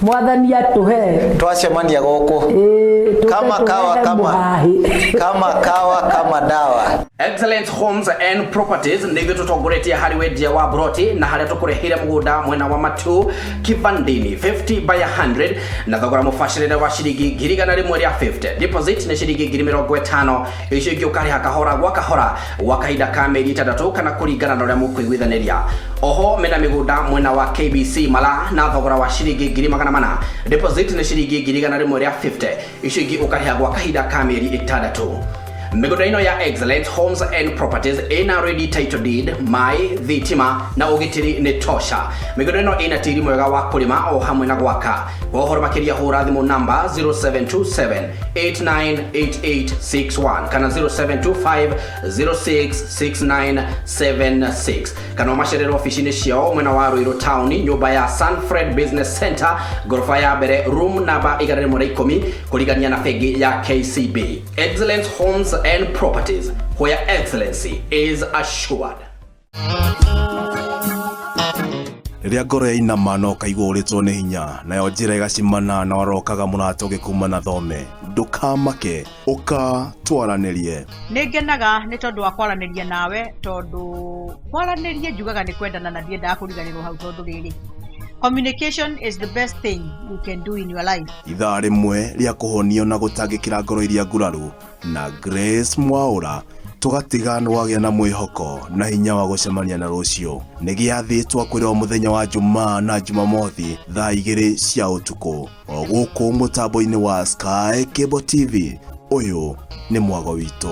Mwathani atuhe twacemania goko kama dawa. Excellent Homes and Properties nigyo tutongoretie hari wendia wa broti na haria tukurehire mugunda mwena wa Matu Kivandini 50 by 100 na thogora mufashirire wa shiringi 150. Deposit ni shiringi 50. Icio ingĩ ukariha kahora gwa kahora gwa kahinda ka mĩeri 3 kana kũringana na ũrĩa mũkũiguithaniria. Oho mena migunda mwena wa KBC Mala na thogora wa shiringi 400. Deposit ni shiringi 150. Icio ingĩ ukariha gwa kahinda ka mĩeri 6. Migunda ino ya Excellent Homes and Properties ina ready title deed, my thitima na ugitiri ni tosha. Migunda ino ina tiri mwega wa kulima o hamwe na gwaka. Wohoro makiria hura thimu namba 0727898861 kana 0725066976 kana masherero ofisini ciao mwena wa Ruiru Town nyumba ya Sunfred Business Center gorofa ya mbere room namba 110 kuligania na fegi ya KCB. Excellent Homes and Properties, where excellency is assured. Riria ngoro ya inama no kaigua uritwo ni hinya nayo njira igacimana na warokaga mũrato gĩkuma na thome ndukamake uka twaranirie. Ningenaga ni tondu wa kwaraniria nawe tondu kwaraniria njugaga ni kwendana na ndiendaga kuriganirwo hau tondu riri communication is the best thing you can do in your life. Ithaa rimwe ria kuhonio na gutangikira ngoro iria nguraru na Grace Mwaura tugatiga nwagia na mwihoko na hinya wa gucemania na rucio. Ni giathitwo kwirwo muthenya wa Jumaa na Jumamothi thaa 2 cia utuku o guku mutambo-ini wa Sky Cable TV. Uyu ni mwago witu.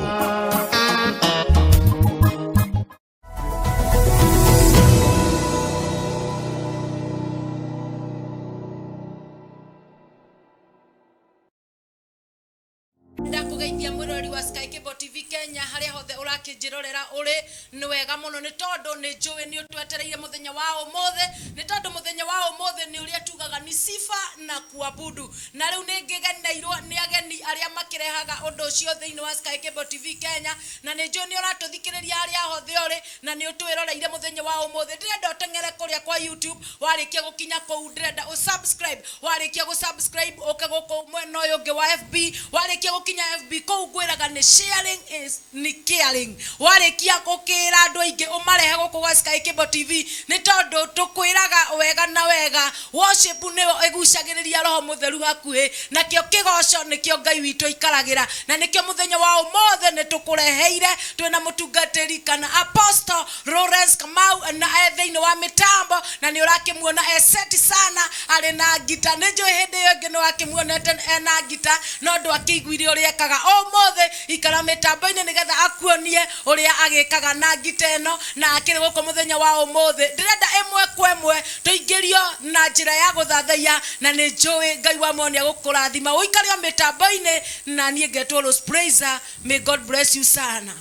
Ndakugeithia mwirori wa Sky Cable TV Kenya haria hothe urakijirorera uri ni wega muno ni tondu ni njui ni utwetereire muthenya wa umothe ni tondu muthenya wa umothe ni uria tugaga ni sifa na kuabudu na riu ni ngigeneirwo ni ageni aria makirehaga undu ucio thiini wa Sky Cable TV Kenya na ni njui ni uratuthikiriria haria hothe uri na ni utwiroreire muthenya wa umothe ndirenda utengere kuria kwa YouTube warikia gukinya kou ndirenda usubscribe warikia gusubscribe ukaguko mwena uyu ungi wa FB warikia gukinya FB kou gwiraga ni sharing is ni caring warikia gukira andu aingi umarehe guku gwa Sky Cable TV ni tondu tukwiraga wega na wega worship niyo igucagiriria roho mutheru hakuhi na kio kigoco nikio Ngai witu ikaragira na nikio muthenya wa umothe ni tukureheire twina mutungatiri kana Apostle Lawrence Kamau na thiini wa mitambo na ni urakimuona eseti sana ari na gita ni njui hindi yo ngi ni wakimuonete ena gita no ndu akiguire uria ekaga umothe ikara mitambo-ini nigetha akuonie uria agikaga na gita eno na akiri guko muthenya wa umothe ndirenda imwe kwa imwe tuingirio na njira ya guthathaiya na ni njui Ngai wa monia gukurathima uikario mitambo-ini na nie ngetwo Rose Praiser. May God bless you sana.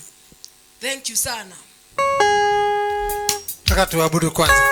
Thank you sana. Taka tuabudu kwanza.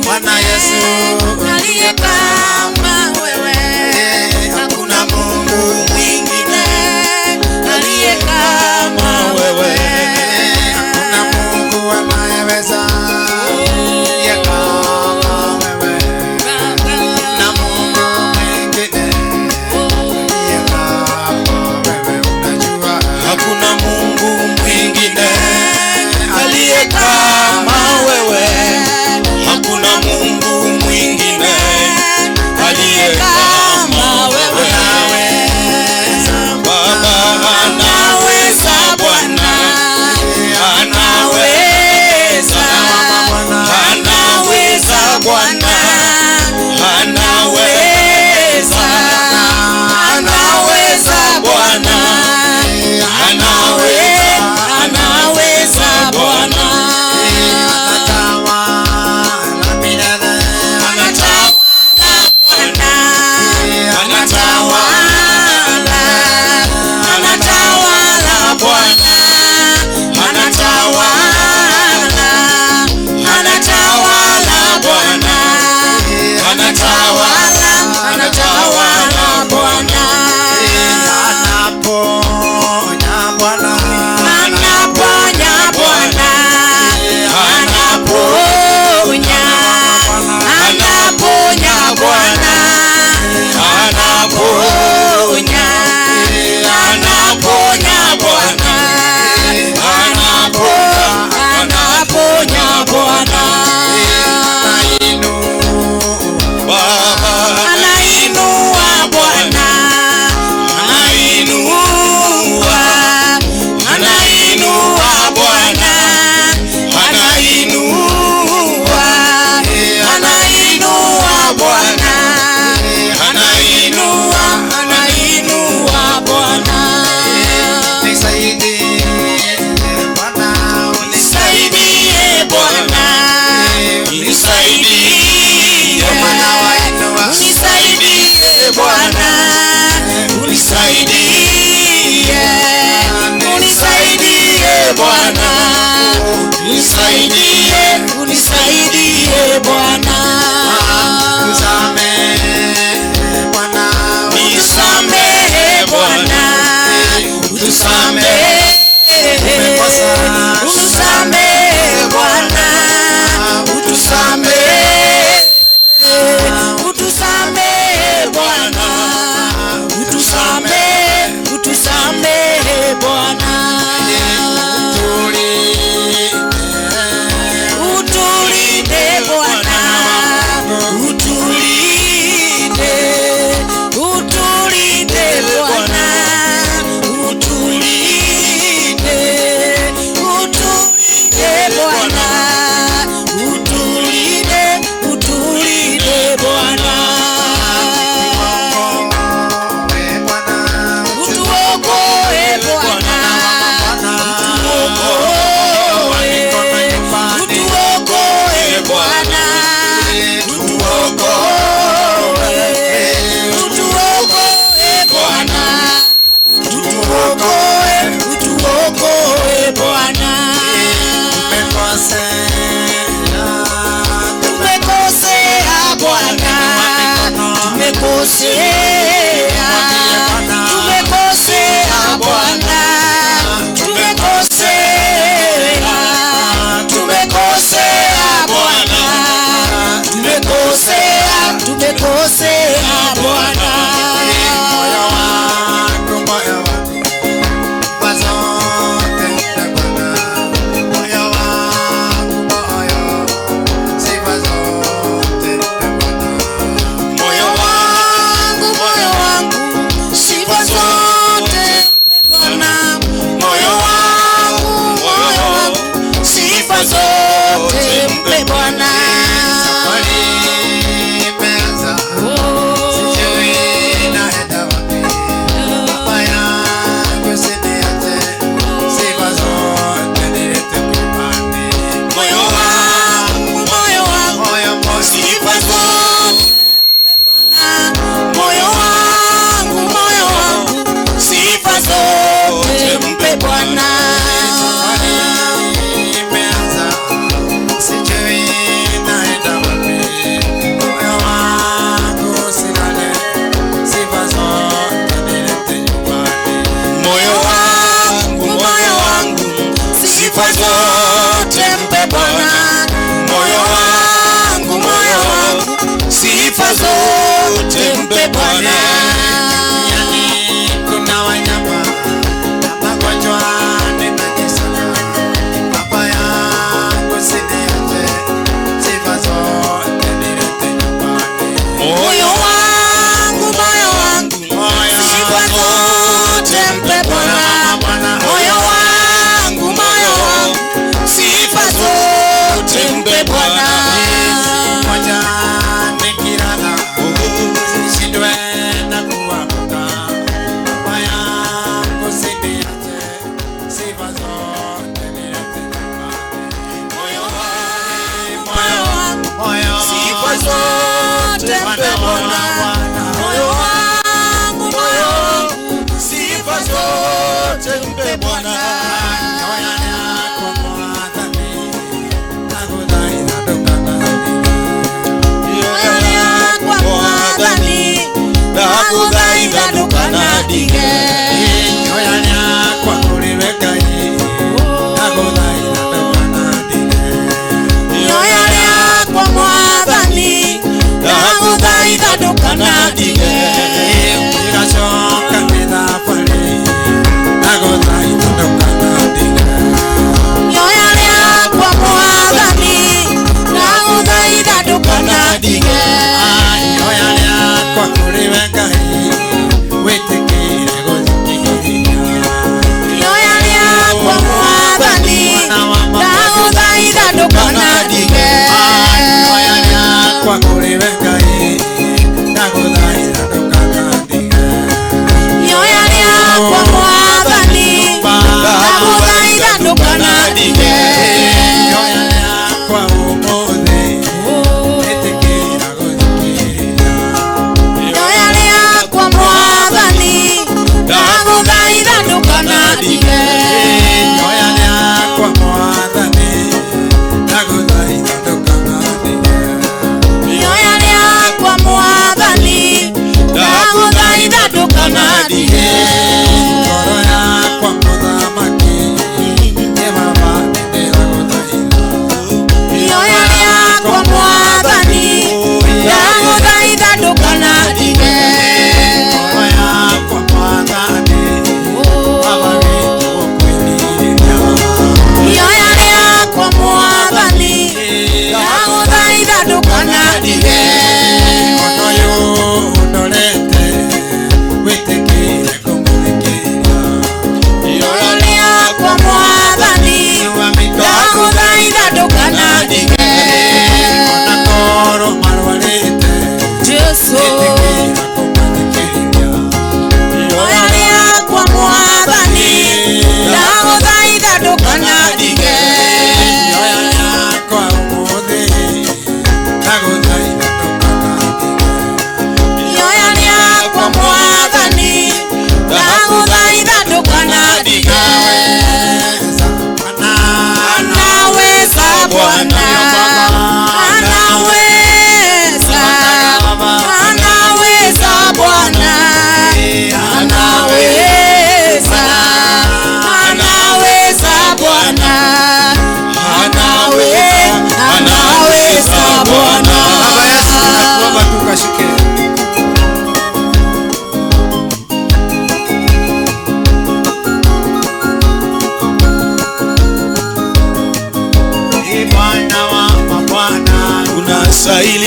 Bwana Yesu Bwana anaweza, anaweza Bwana, anaweza Bwana, anatawala milele, anatawala Bwana, anatawala, anatawala Bwana, anatawala, anatawala Bwana, anatawala, anatawala Bwana, anaponya Bwana, anaponya Bwana, anaponya, anaponya Bwana, anaponya, anaponya Bwana, anaponya Bwana, anainua Bwana, anainua, anainua Bwana, anainua, anainua Bwana, anainua, anainua Bwana, nisaidie Bwana, unisaidie Bwana, unisaidie Bwana, unisaidie Bwana, unisaidie, unisaidie Bwana, unisaidie, unisaidie Bwana, unisamehe Bwana, unisamehe Bwana, unisamehe, unisamehe Bwana, unisamehe, utusamehe Bwana, utusamehe, utusamehe Bwana, utulinde Bwana, utulinde, utulinde Bwana, utulinde, utulinde Bwana, utulinde, utulinde Bwana, utuokoe Bwana, utuokoe, utuokoe Bwana, utuokoe, utuokoe Bwana, utuokoe, utuokoe Bwana, tumekosea Bwana, tumekosea, tumekosea Bwana, tumekosea, tumekosea Bwana, tumekosea, tumekosea Bwana, moyo wangu, moyo wangu, bazote Bwana, moyo wangu, moyo, sifa zote Bwana, moyo wangu, moyo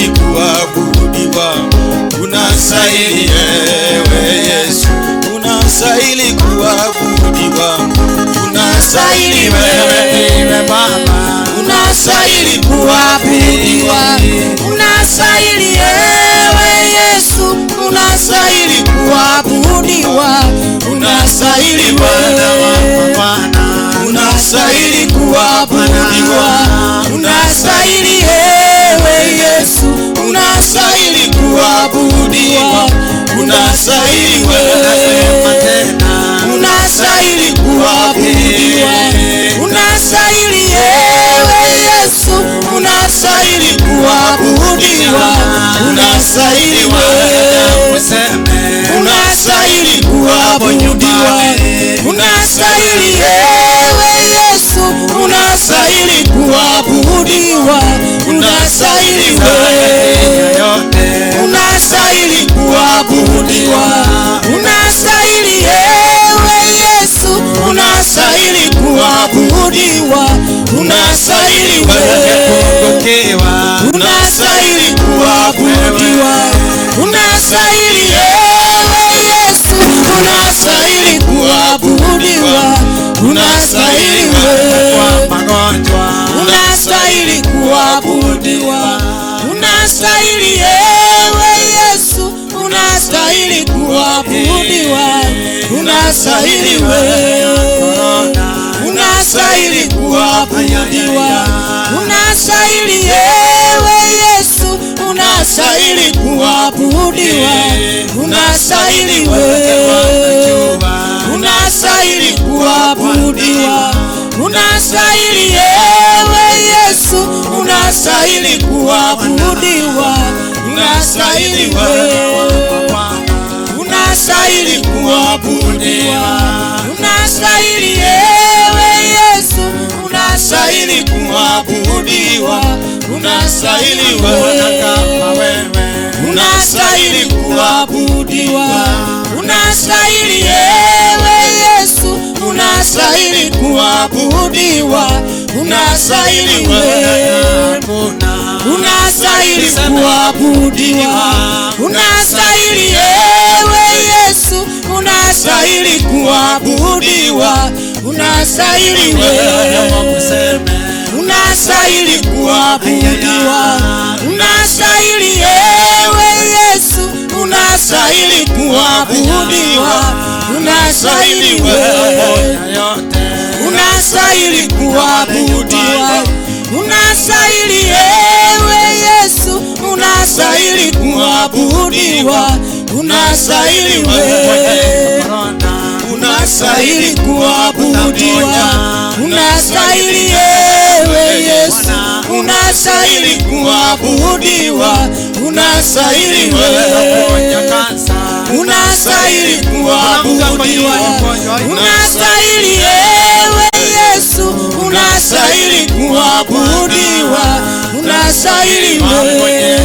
unastahili kuabudiwa, unastahili ewe Yesu, unastahili kuabudiwa, unastahili wewe Baba, unastahili kuabudiwa, unastahili ewe Yesu, unastahili kuabudiwa, unastahili Bwana wa Bwana, unastahili kuabudiwa, unastahili ewe Yesu, unastahili kuabudiwa, unastahili wewe tena, unastahili kuabudiwa, unastahili ewe Yesu, unastahili kuabudiwa, unastahili wewe, unastahili kuabudiwa, unastahili ewe Yesu, unastahili kuabudiwa, unastahili wewe, unastahili kuabudiwa, unastahili ewe Yesu, unastahili kuabudiwa, unastahili wewe, unastahili kuabudiwa, unastahili ewe Yesu, unastahili kuabudiwa, unastahili wewe, unastahili kuabudiwa, unastahili ewe Yesu, unastahili kuabudiwa, unastahili wewe, unastahili kuabudiwa, unastahili ewe Yesu, unastahili kuabudiwa, unastahili wewe, unastahili kuabudiwa, unastahili ewe Yesu, unastahili kuabudiwa, unastahili wewe, unastahili kuabudiwa, unastahili ewe Yesu, unastahili kuabudiwa, unastahili wewe, unastahili kuabudiwa, unastahili ewe Yesu, unastahili kuabudiwa, unastahili wewe, unastahili kuabudiwa, unastahili ewe Yesu, unastahili kuabudiwa, unastahili wewe, unastahili kuabudiwa, unastahili ewe Yesu, unastahili kuabudiwa, unastahili wewe, unastahili kuabudiwa, unastahili ewe Yesu, unastahili kuabudiwa, unastahili wewe, unastahili kuabudiwa, unastahili ewe Yesu, unastahili kuabudiwa, unastahili wewe, unastahili kuabudiwa, unastahili ewe Yesu, unastahili kuabudiwa, unastahili wewe,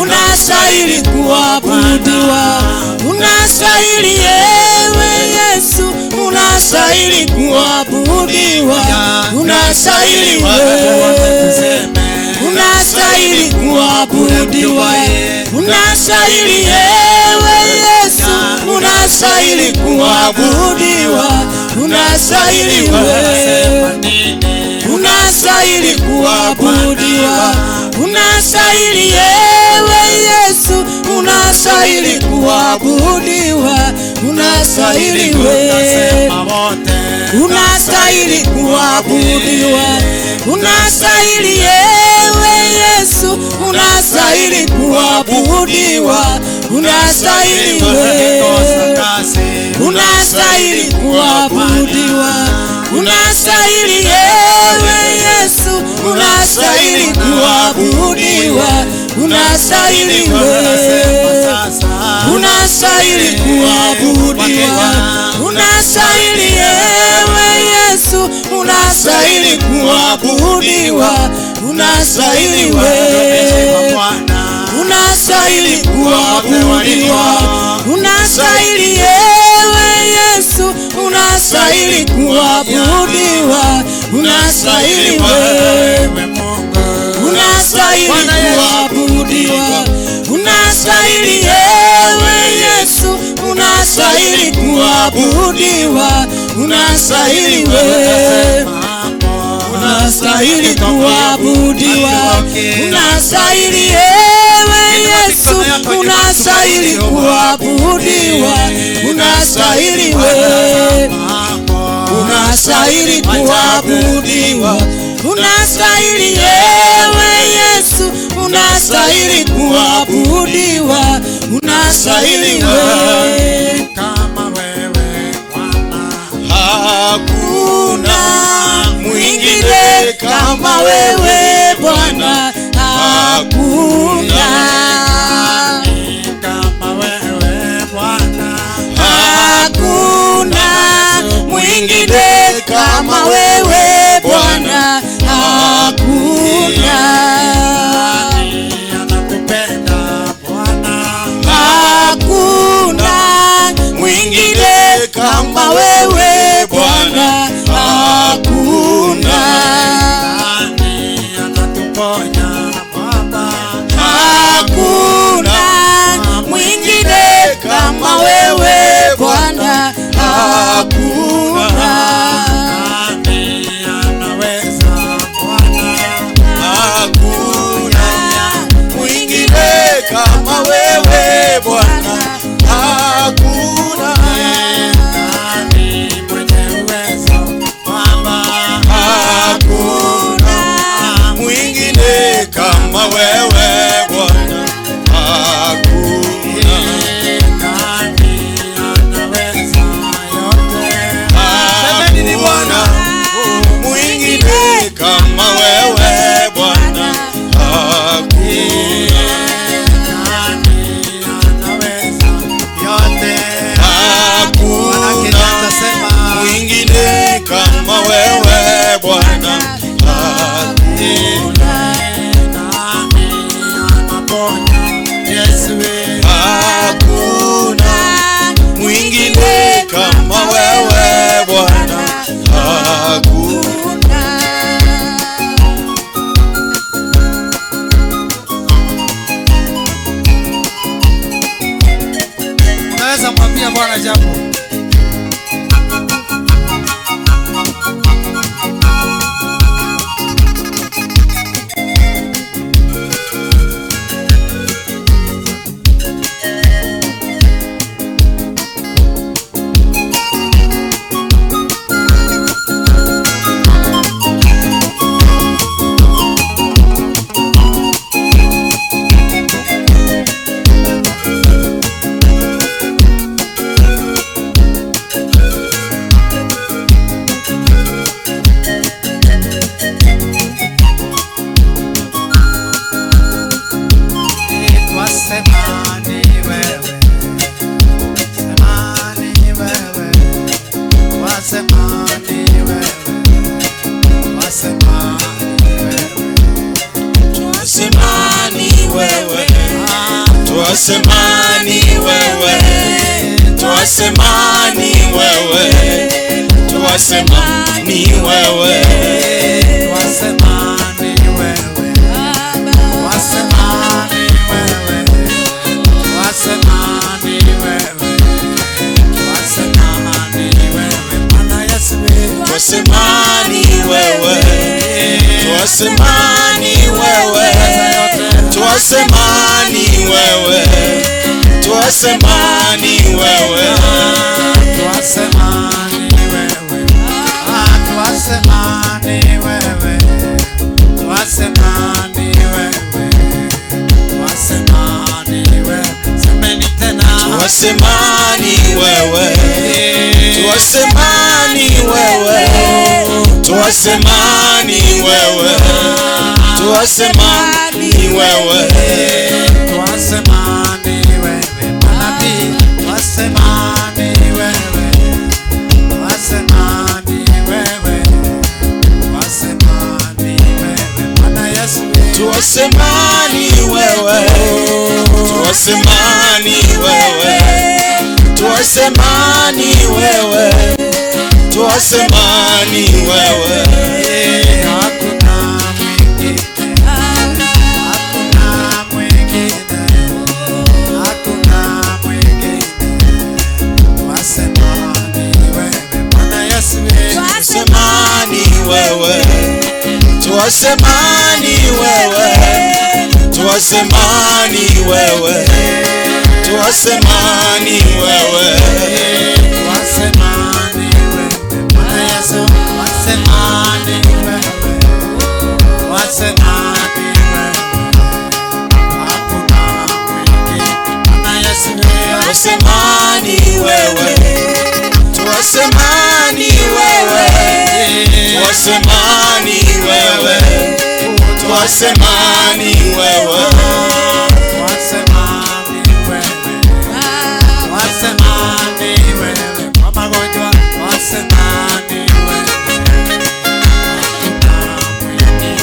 unastahili kuabudiwa, unastahili ewe Yesu, unastahili kuabudiwa, unastahili wewe, unastahili kuabudiwa, unastahili ewe Yesu, unastahili kuabudiwa, unastahili wewe, unastahili kuabudiwa, unastahili ewe Yesu, unastahili kuabudiwa, unastahili wewe, unastahili kuabudiwa, unastahili ewe Yesu, unastahili kuabudiwa, unastahili wewe, unastahili kuabudiwa, unastahili ewe Yesu, unastahili kuabudiwa, unastahili wewe, unastahili kuabudiwa, unastahili ewe Yesu, unastahili kuabudiwa, unastahili wewe, unastahili kuabudiwa, unastahili ewe Yesu, unastahili kuabudiwa, unastahili wewe, unastahili kuabudiwa, unastahili kuabudiwa, unastahili wewe, unastahili kuabudiwa, unastahili ewe Yesu, unastahili kuabudiwa, unastahili wewe, unastahili kuabudiwa, unastahili ewe Yesu, unastahili kuabudiwa, unastahili wewe. Kama wewe Bwana, Hakuna mwingine kama wewe Bwana, hakuna. kama wewe Bwana, Hakuna mwingine kama wewe Bwana, hakuna. anakupenda Bwana, Hakuna mwingine kama wewe Bwana, hakuna. anatuponya Baba, Hakuna mwingine kama wewe Bwana, hakuna. anaweza Bwana, Hakuna mwingine kama wewe Bwana, hakuna. mwenye uwezo Baba, Hakuna mwingine kama wewe Bwana, hakuna. anaweza yote. Hakuna mwingine kama wewe Bwana, hakuna. anaweza yote. Hakuna mwingine kama wewe Bwana, hakuna. anaponya Yesu, Hakuna mwingine kama wewe Bwana, hakuna. unaweza mwambia Bwana jambo. Semani wewe, semani wewe, wasemani wewe, wasemani wewe, Twasemani wewe, twasemani wewe, twasemani wewe, twasemani wewe, wasemani wewe, wasemani wewe, wasemani wewe, wasemani wewe, Bwana Yesu, twasemani wewe, twasemani wewe, twasemani wewe, twasemani wewe, wasemani wewe, wasemani wewe, wasemani wewe, wasemani wewe, semeni tena, twasemani wewe, twasemani wewe, twasemani wewe, twasemani wewe, wasemani wewe, manabii, wasemani wewe, wasemani wewe, wasemani wewe, Bwana Yesu, twasemani wewe, twasemani wewe, twasemani wewe, twasemani wewe, hakuna mwingine, hakuna mwingine, hakuna mwingine, Twasemani wewe, twasemani wewe, twasemani wewe, Wasemani wewe, Bwana Yesu, wasemani wewe, wasemani wewe, hakuna mwingine. Bwana Yesu, twasemani wewe, twasemani wewe, twasemani wewe, twasemani wewe, wasemani wewe, wasemani wewe, kwa magonjwa, wasemani wewe, hakuna mwingine.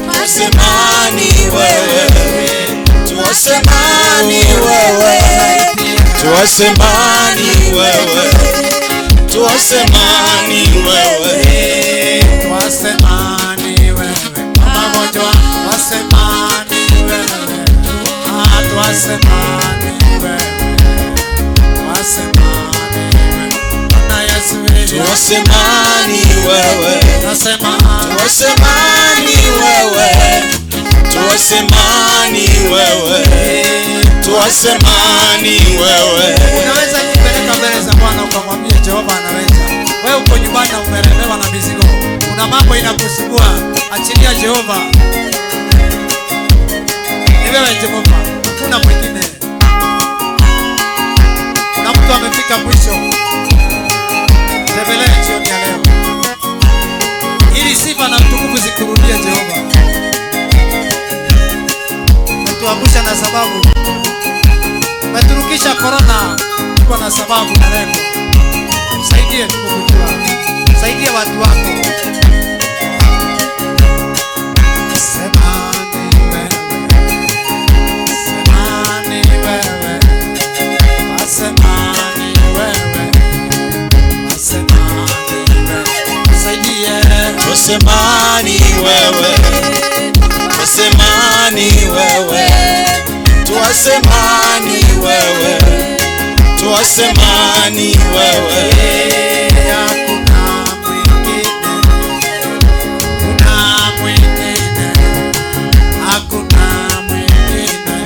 twasemani wewe, twasemani wewe, twasemani wewe, twasemani wewe, Wasemani wewe, kwa magonjwa, wasemani wewe, wasemani wewe, wasemani wewe, Bwana Yesu, twasemani wewe, nasema twasemani wewe, twasemani wewe, twasemani wewe. unaweza kujipeleka mbele za Bwana ukamwambia Jehova anaweza. Wewe uko nyumbani na umelemewa na mizigo, kuna mambo inakusumbua, achilia Jehova. Ni wewe Jehova, hakuna mwingine. Kuna mtu amefika mwisho, tembelea jioni ya leo ili sifa na utukufu zikurudie Jehova. Umetuangusha na sababu, umeturukisha korona kwa na sababu na lengo. Saidie tukukujua, saidie watu wako. Semani wewe, semani wewe, asemani wewe, asemani wewe, saidie. Twasemani wewe, twasemani wewe, twasemani wewe, twasemani wewe, Hakuna mwingine, kuna mwingine, hakuna mwingine.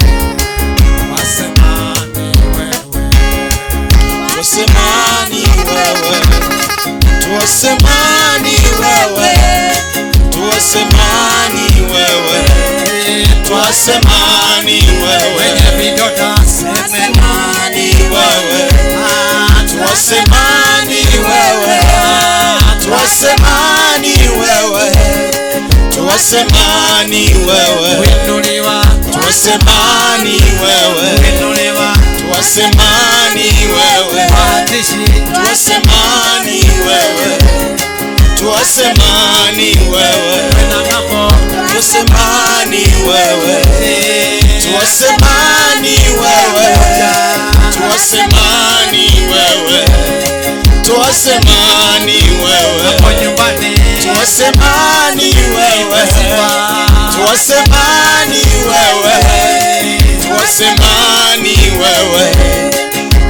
Wasemani wewe, twasemani wewe, twasemani wewe, twasemani wewe, twasemani wewe, wenye vidonda semeni wewe, twasemani wewe, twasemani wewe, twasemani wewe, winuliwa, twasemani wewe, winuliwa, twasemani wewe, waandishi, twasemani wewe, twasemani wewe, wena mambo, twasemani wewe, twasemani wewe, twasemani wewe, twasemani wewe, hapo nyumbani, twasemani wewe, twasemani wewe, twasemani wewe,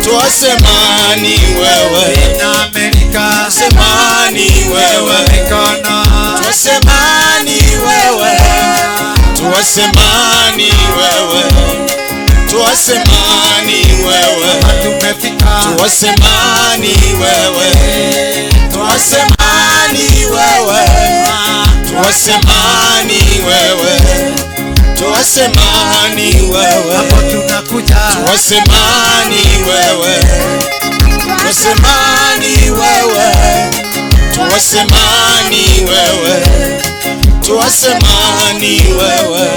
twasemani wewe, na Amerika, twasemani wewe, mikono, twasemani wewe, twasemani wewe, twasemani wewe, tumefika, twasemani wewe, twasemani wewe, twasemani wewe, twasemani wewe, hapo tunakuja, twasemani wewe, twasemani wewe, twasemani wewe, twasemani wewe.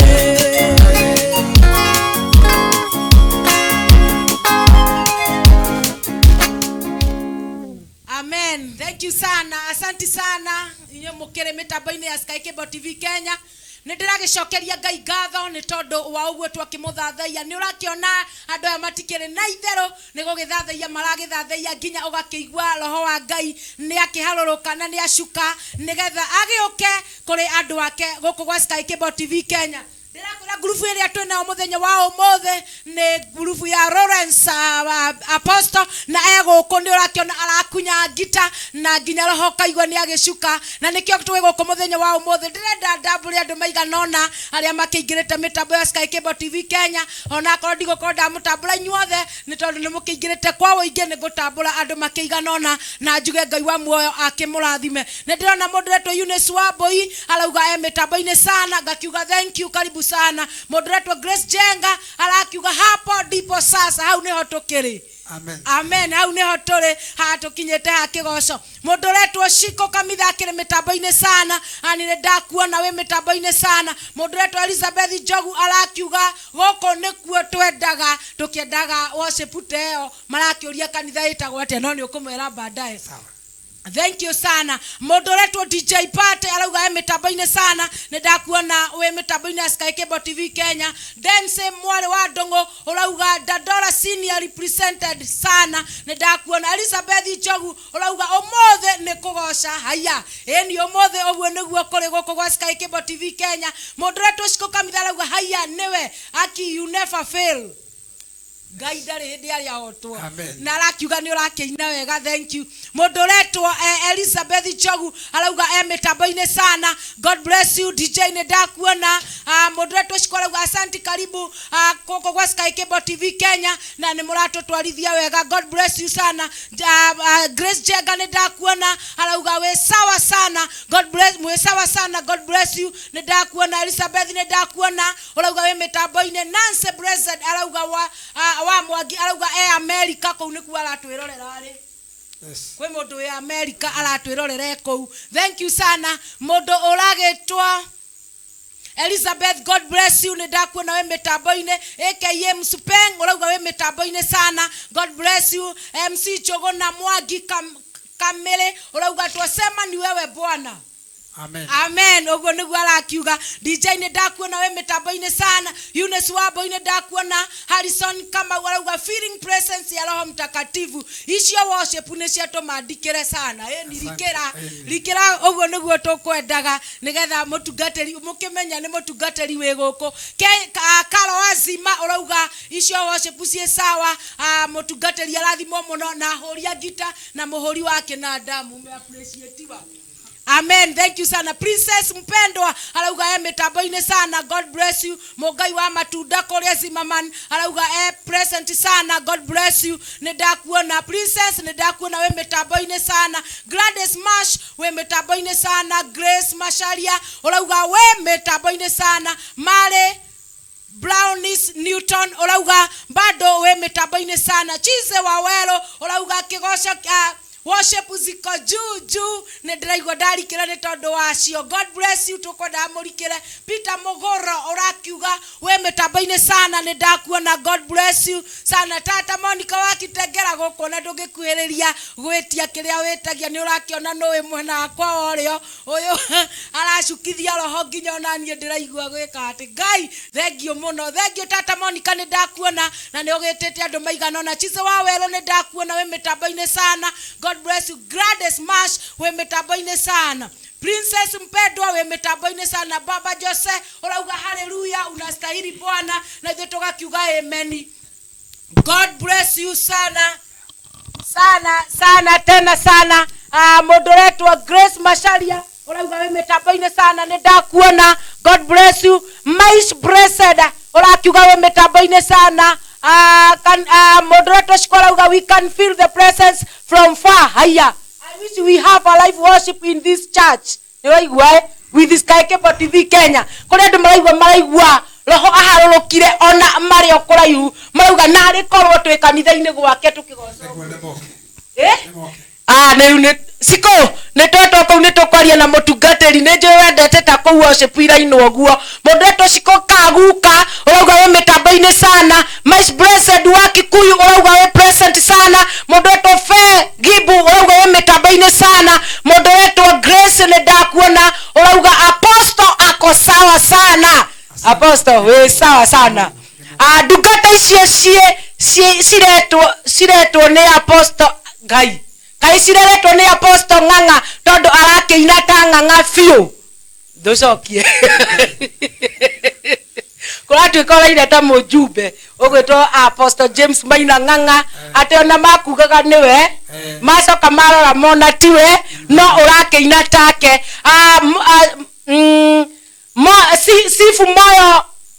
Amen. Thank you sana. Asanti sana. Inyo mukire mitambo-ini ya Sky Cable TV Kenya. Nindiragicokeria Ngai ngatho ni tondu wa uguo twakimuthathaia. Ni urakiona andu aya matikire na ithero ni gugithathaia maragithathaia nginya ugakigua roho wa Ngai ni akiharuruka na ni acuka nigetha agiuke kuri andu ake guku gwa Sky Cable TV Kenya. ndĩrakwĩra ngurubu ĩrĩa twĩ nayo mũthenya wa ũmũthĩ nĩ ngurubu ya Lawrence Apostle na egũkũ nĩ ũrakĩona arakunya ngita na nginya roho kaigua nĩ agĩcuka na nĩkĩo twĩ gũkũ mũthenya wa ũmũthĩ ndĩrenda ndambũre andũ maiganona arĩa makĩingĩrĩte mĩtambo ya Sky Cable TV Kenya ona akorwo ndigũkorwo ndamũtambũra inyuothe nĩ tondũ nĩ mũkĩingĩrĩte kwa ũingĩ nĩ ngũtambũra andũ makĩiganona na njuge Ngai wa muoyo akĩmũrathime. Nĩ ndĩrona mũndũ wetwo Eunice Wambui arauga mĩtambo-inĩ sana ngakiuga thank you karibu sana. Mũndũ wetwo Grace Jenga arakiuga hapo ndipo sasa hau nĩho tũkĩrĩ. Amen. Amen. Hau nĩho tũrĩ hatukinyĩte ha kĩgoco. Mũndũ wetwo Shiko Kamitha akĩrĩ mĩtambo-inĩ sana ani nĩ ndakuona wĩ mĩtambo-inĩ sana. Mũndũ wetwo Elizabeth Njogu arakiuga gũkũ nĩkuo twendaga tũkĩendaga worship teo marakĩũria kanitha ĩtagwo atĩa no nĩ ũkũmwĩra baadaye. Thank you sana. Mũndũ wetwo DJ Pate arauga mĩtambo-inĩ sana nĩ ndakuona wĩ mĩtambo-inĩ ya Sky Cable TV Kenya. Dense Mwale wa Ndongo urauga Dadora senior represented sana nĩ ndakuona. Elizabeth Njogu urauga ũmũthĩ nĩ kũgoca haya ĩni ũmũthĩ ũguo nĩguo kũrĩ gũkũ gwa Sky Cable TV Kenya. Mũndũ wetwo Shiko Kamitha arauga haya nĩwe aki you never fail. Ngai ndarĩ hĩndĩ arĩa otwo na arakiuga nĩ ũrakĩina wega thank you. Mũndũ wetwo Elizabeth Njogu arauga mĩtambo-inĩ sana God bless you DJ nĩ ndakuona. Mũndũ wetwo Shiko arauga asante karibu gũkũ gwa Sky Cable TV Kenya na nĩ mũratũtwarithia wega God bless you sana. Grace Jenga nĩ ndakuona arauga wĩ sawa sana God bless mwĩ sawa sana God bless you nĩ ndakuona. Elizabeth nĩ ndakuona urauga wĩ mĩtambo-inĩ. Nancy Blessed arauga wa Mwangi arauga America kũu nĩkuo aratwĩrorera rĩ. Kwĩ mũndũ wĩ America aratwĩrorera kũu. Thank you sana. Mũndũ ũragĩtwo Elizabeth God bless you nĩ ndakuona wĩ mĩtambo-inĩ. AKA Msupeng urauga wĩ mĩtambo-inĩ sana God bless you. MC Chogona Mwangi Kamere urauga twasema ni wewe Bwana. Amen. Amen. Ogo nĩguo arakiuga. DJ nĩ ndakuona wĩ mĩtambo-inĩ sana. Eunice Wambui nĩ ndakuona. Harrison Kamau arauga feeling presence ya Roho Mtakatifu. Icio worship nĩ ciatũmandikĩre sana. Ĩni rikĩra ogo nĩguo tũkwendaga nĩgetha mũtungatĩri mũkĩmenya nĩ mũtungatĩri wĩ gũkũ. Karo Azima urauga icio worship ciĩ sawa. Mũtungatĩri arathimwo mũno na hũria ngita na mũhũri wake na damu me appreciate wa. Amen. Thank you sana. Princess Mpendwa arauga mĩtambo-inĩ sana God bless you. Mũngai wa matunda kũrĩa Zimmerman arauga present sana God bless you nĩ ndakuona. Princess nĩ ndakuona wĩ mĩtambo-inĩ sana. Gladys Mash wĩ mĩtambo-inĩ sana. Grace Masharia urauga wĩ mĩtambo-inĩ sana. Mare Brownies Newton urauga bado wĩ mĩtambo-inĩ sana. Chize Wawero urauga kĩgoco worship ziko juu nĩ ndĩraigua ndarikĩra nĩ tondũ wacio. God bless you tũkwenda mũrikĩre. Peter Mogoro ũrakiuga wĩ mĩtambo-inĩ sana nĩ ndakuona God bless you sana. Tata Monica wakitengera gũkũ na ndũngĩkuhĩrĩria gwĩtia kĩrĩa wĩtagia nĩ ũrakĩona nũĩ mwena wakwa ũrĩo ũyũ aracukithia roho nginya ona niĩ ndĩraigua gwĩka atĩ. Ngai thengio mũno. Thengio Tata Monica nĩ ndakuona na nĩ ũgĩtĩte andũ maiganona. Chize Wawero nĩ ndakuona wĩ mĩtambo-inĩ sana God bless you. Gladys Mash we mĩtambo-inĩ sana. Princess Mpendwa we mĩtambo-inĩ sana. Baba Jose urauga haleluya unastahili Bwana na ithuĩ tugakiuga amen. God bless you sana tena sana. Mũndũ wetwo Grace Masharia urauga we mĩtambo-inĩ sana nĩ ndakuona God bless you. Mais Blessed urakiuga we mĩtambo-inĩ sana. Moderator Shikola, we can feel the presence from far. Higher. I wish we have a live worship in this church. With this Sky Cable TV Kenya. Kone ndo maraigua roho aharũrũkire ona marĩ okoraihu marauga narĩ korwo twĩ kanitha-inĩ gwake tũkĩgoca. Nĩ Siko nĩ twetwo kũu nĩ tũkwaria na mũtungatĩri nĩ njũĩ wendete ta kũu worship ira-inĩ ũguo. Mũndũ wetwo Siko Kaguka urauga wĩ mĩtambo-inĩ sana. Mais Blessed wa Kikuyu urauga wĩ present sana. Mũndũ wetwo Fair Gibu urauga wĩ mĩtambo-inĩ sana. Mũndũ wetwo Grace nĩ ndakuona urauga Apostle ako sawa sana. Apostle wĩ sawa sana. Ndungata icio ciretwo nĩ Apostle Ngai. Kai cireretwo nĩ Apostle Ng'ang'a tondũ arakĩina ta Ng'ang'a biũ. Ndũcokie. Kula twikora ire ta mujumbe ugwitwo Apostle James Maina Ng'ang'a ate ona makugaga niwe macoka marora mona tiwe no urakeina take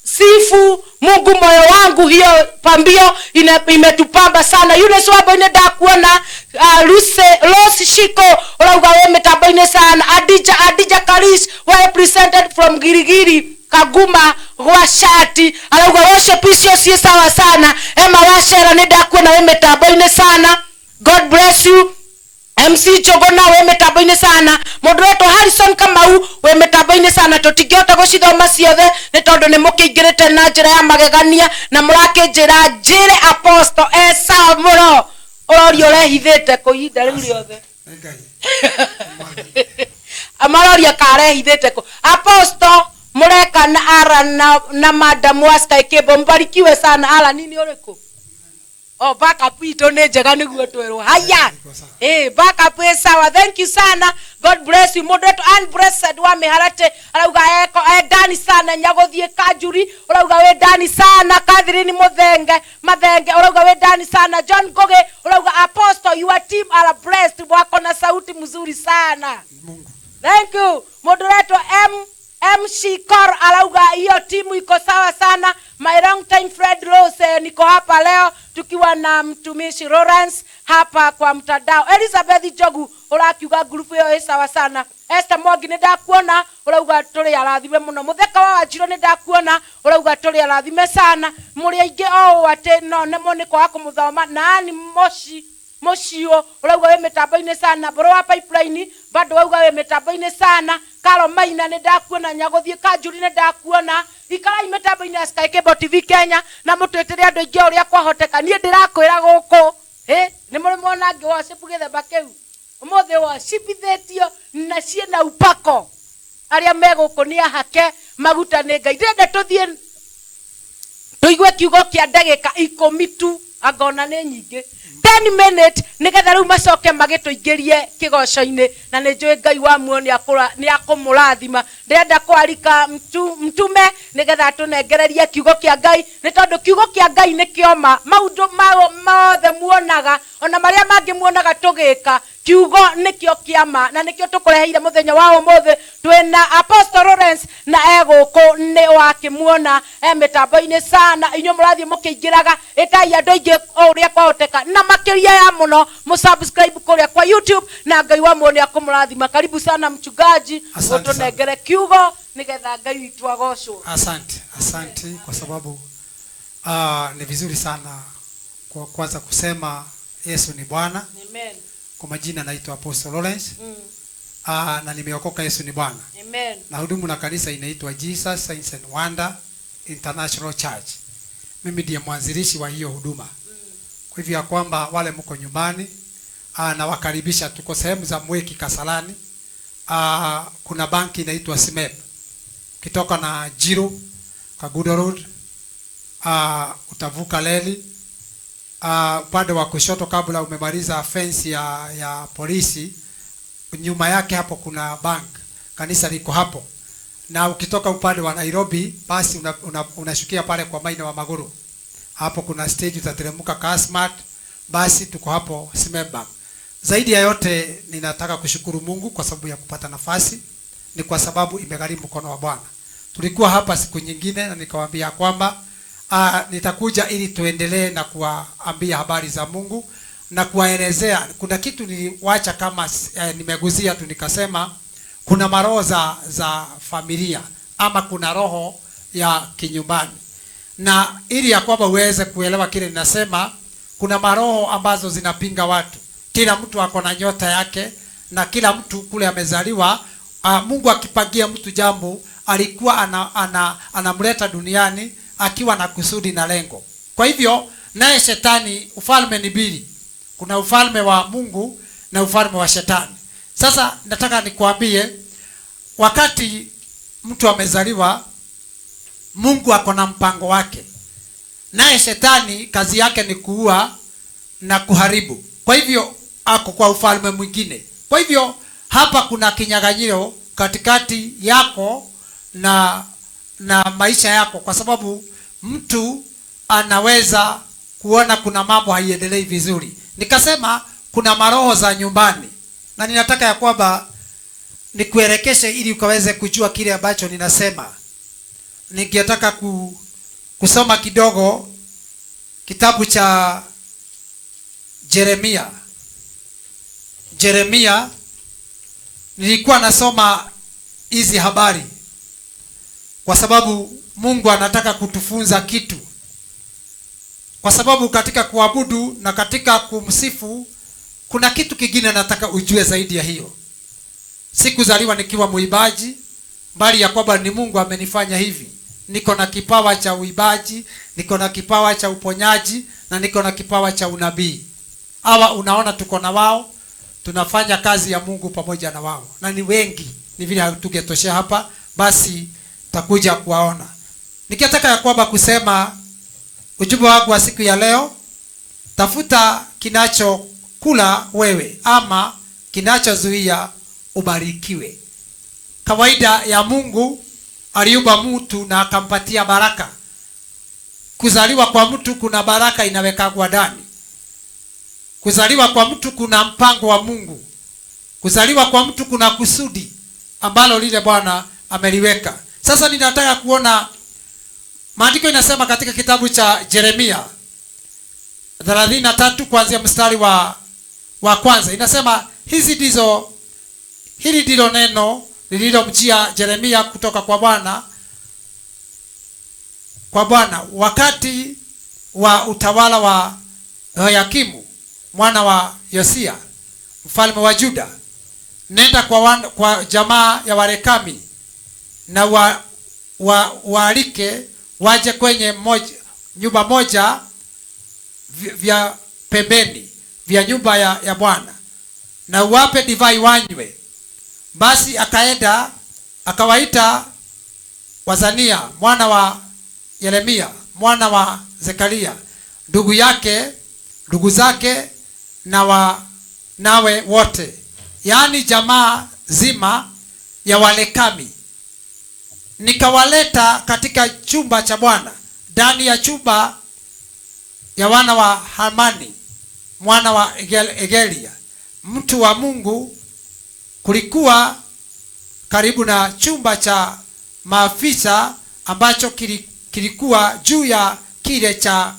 sifu Mungu moyo wangu. Hiyo pambio imetupamba sana. Yule swabo ine da kuona Rose Shiko urauga we metaboine sana. Adija Karish we represented from Girigiri Kaguma gwa shati arauga worship isio si sawa sana. Emma Washera ne da kuona we metaboine sana. God bless you. MC Chogona we metaboine sana. Moderator Harrison Kamau we metaboine sana. Tutingiota gucithoma ciothe ni tondu ni mukingirite na njira ya magegania na murake njira njire Apostle Esa Muro urorio rehithite kuhinda riu riothe amaroria karehithite ku Apostle mureka na ara na Madam Waska Ikebo mbarikiwe sana. Ala nini uriku backup ito ne njega niguo twerwo haya backup sawa. Thank you sana. God bless you. Moderator and blessed wa Miharate arauga eko dani sana nyagothie Kanjuri urauga we dani sana. Catherine Mathenge urauga we dani sana. John Goge urauga Apostle your team are blessed. Wako na sauti mzuri sana. Thank you. Moderator MC Kor arauga hiyo timu iko sawa sana. My long time friend Rose niko hapa leo tukiwa na mtumishi Lawrence hapa kwa mtandao. Elizabeth Jogu urakiuga group hiyo sawa sana. Esther Mwangi nenda kuona urauga tuli arathime muno. Mutheka wa Wanjiro nenda kuona urauga tuli arathime sana. Muri aingi ate no nemo niko hako muthoma nani Moshio urauga we metaboine sana. Bro wa pipeline bado urauga we metaboine sana. Karo Maina nenda kuona nyagothie Kanjuri nenda kuona ikara imetaboine Sky Cable TV Kenya na mutwetire andu aingi uria kwahoteka. Nie ndirakwira guku ni muri mona ngi worship githemba kiu umothe worshipithetio na ciena upako aria meguku ni ahake maguta ni Ngai. Ndende tuthie tuigue kiugo kia ndagika 10 tu agona ni nyingi 10 minutes nigetha riu macoke magituingirie kigoco-ini na ni njui Ngai wa muo ni akumurathima. Ndenda kwarika mtume nigetha tunengererie kiugo kia Ngai ni tondu kiugo kia Ngai ni kioma maundu mothe muonaga ona maria mangi muonaga tugika kiugo nikio kiama na nikio tukureheire muthenya wa umuthe twina Apostle Lawrence na eguku ni wakimuona mitambo-ini sana. Inyo murathie mukiingiraga ikai andu aingi uria kwahoteka na makiria ya muno musubscribe kuria kwa YouTube na Ngai wa muo ni akumurathima. Karibu sana mchungaji utunengere kiugo nigetha Ngai witu agocwo. Asante kwa sababu ni vizuri sana kwa kwanza kusema Yesu ni Bwana. Amen. Kwa majina naitwa Apostle Lawrence. Na nimeokoka. Yesu ni Bwana. Amen. Na hudumu na kanisa inaitwa Jesus Signs and Wonder International Church. Mimi ndiye mwanzilishi wa hiyo huduma. Kwa hivyo ya kwamba wale mko nyumbani na wakaribisha, tuko sehemu za Mweki Kasalani. Kuna banki inaitwa SMEP. Kitoka na Jiro Kagudo Road utavuka leli upande wa kushoto kabla umemaliza fence ya polisi, nyuma yake hapo kuna bank, kanisa liko hapo. Na ukitoka upande wa Nairobi basi unashukia pale kwa Maina wa Maguru, hapo kuna stage utateremka Kasmat, basi tuko hapo SMEP Bank. Zaidi ya yote ninataka kushukuru Mungu kwa sababu ya kupata nafasi, ni kwa sababu imegharimu mkono wa Bwana. Tulikuwa hapa siku nyingine na nikawaambia kwamba nitakuja ili tuendelee na kuwaambia habari za Mungu na kuwaelezea. Kuna kitu niliwacha kama nimeguzia tu, nikasema kuna maroho za familia ama kuna roho ya kinyumbani, na ili ya kwamba uweze kuelewa kile ninasema, kuna maroho ambazo zinapinga watu. Kila mtu ako na nyota yake na kila mtu kule amezaliwa. Mungu akipangia mtu jambo alikuwa anamleta duniani akiwa na kusudi na lengo. Kwa hivyo naye shetani, ufalme ni mbili. Kuna ufalme wa Mungu na ufalme wa shetani. Sasa nataka nikwambie, wakati mtu amezaliwa, Mungu ako na mpango wake. Naye shetani kazi yake ni kuua na kuharibu. Kwa hivyo ako kwa ufalme mwingine. Kwa hivyo hapa kuna kinyaganyiro katikati yako na na maisha yako, kwa sababu mtu anaweza kuona kuna mambo haiendelei vizuri. Nikasema kuna maroho za nyumbani, na ninataka ya kwamba nikuelekeshe ili ukaweze kujua kile ambacho ninasema. Ningetaka kusoma kidogo kitabu cha Yeremia. Nilikuwa nasoma hizi habari kwa sababu Mungu anataka kutufunza kitu, kwa sababu katika kuabudu na katika kumsifu kuna kitu kingine nataka ujue zaidi ya hiyo. Sikuzaliwa nikiwa muibaji, bali ya kwamba ni Mungu amenifanya hivi. Niko na kipawa cha uibaji, niko na kipawa cha uponyaji, na niko na kipawa cha unabii. Hawa unaona tuko na wao, tunafanya kazi ya Mungu pamoja na wao, na ni wengi, ni vile hatungetoshea hapa, basi takuja kuwaona. Nikitaka ya kwamba kusema ujumbe wangu wa siku ya leo, tafuta kinachokula wewe ama kinachozuia ubarikiwe. Kawaida ya Mungu aliumba mtu na akampatia baraka. Kuzaliwa kwa mtu kuna baraka inawekwa ndani. Kuzaliwa kwa mtu kuna mpango wa Mungu. Kuzaliwa kwa mtu kuna kusudi ambalo lile Bwana ameliweka. Sasa ninataka kuona maandiko inasema katika kitabu cha Yeremia 33 kuanzia mstari wa kwanza. Inasema hili ndilo neno lililomjia Yeremia kutoka kwa Bwana wakati wa utawala wa Yehoyakimu mwana wa Yosia mfalme wa Juda. Nenda kwa jamaa ya Warekami na waalike waje kwenye nyumba moja vya pembeni vya nyumba ya Bwana, na uwape divai wanywe. Basi akaenda akawaita Wazania mwana wa Yeremia mwana wa Zekaria, ndugu zake na nawe wote, yaani jamaa zima ya Warekami. Nikawaleta katika chumba cha Bwana, ndani ya chumba ya wana wa Hamani mwana wa Egelia mtu wa Mungu. Kulikuwa karibu na chumba cha maafisa ambacho kilikuwa juu ya kile cha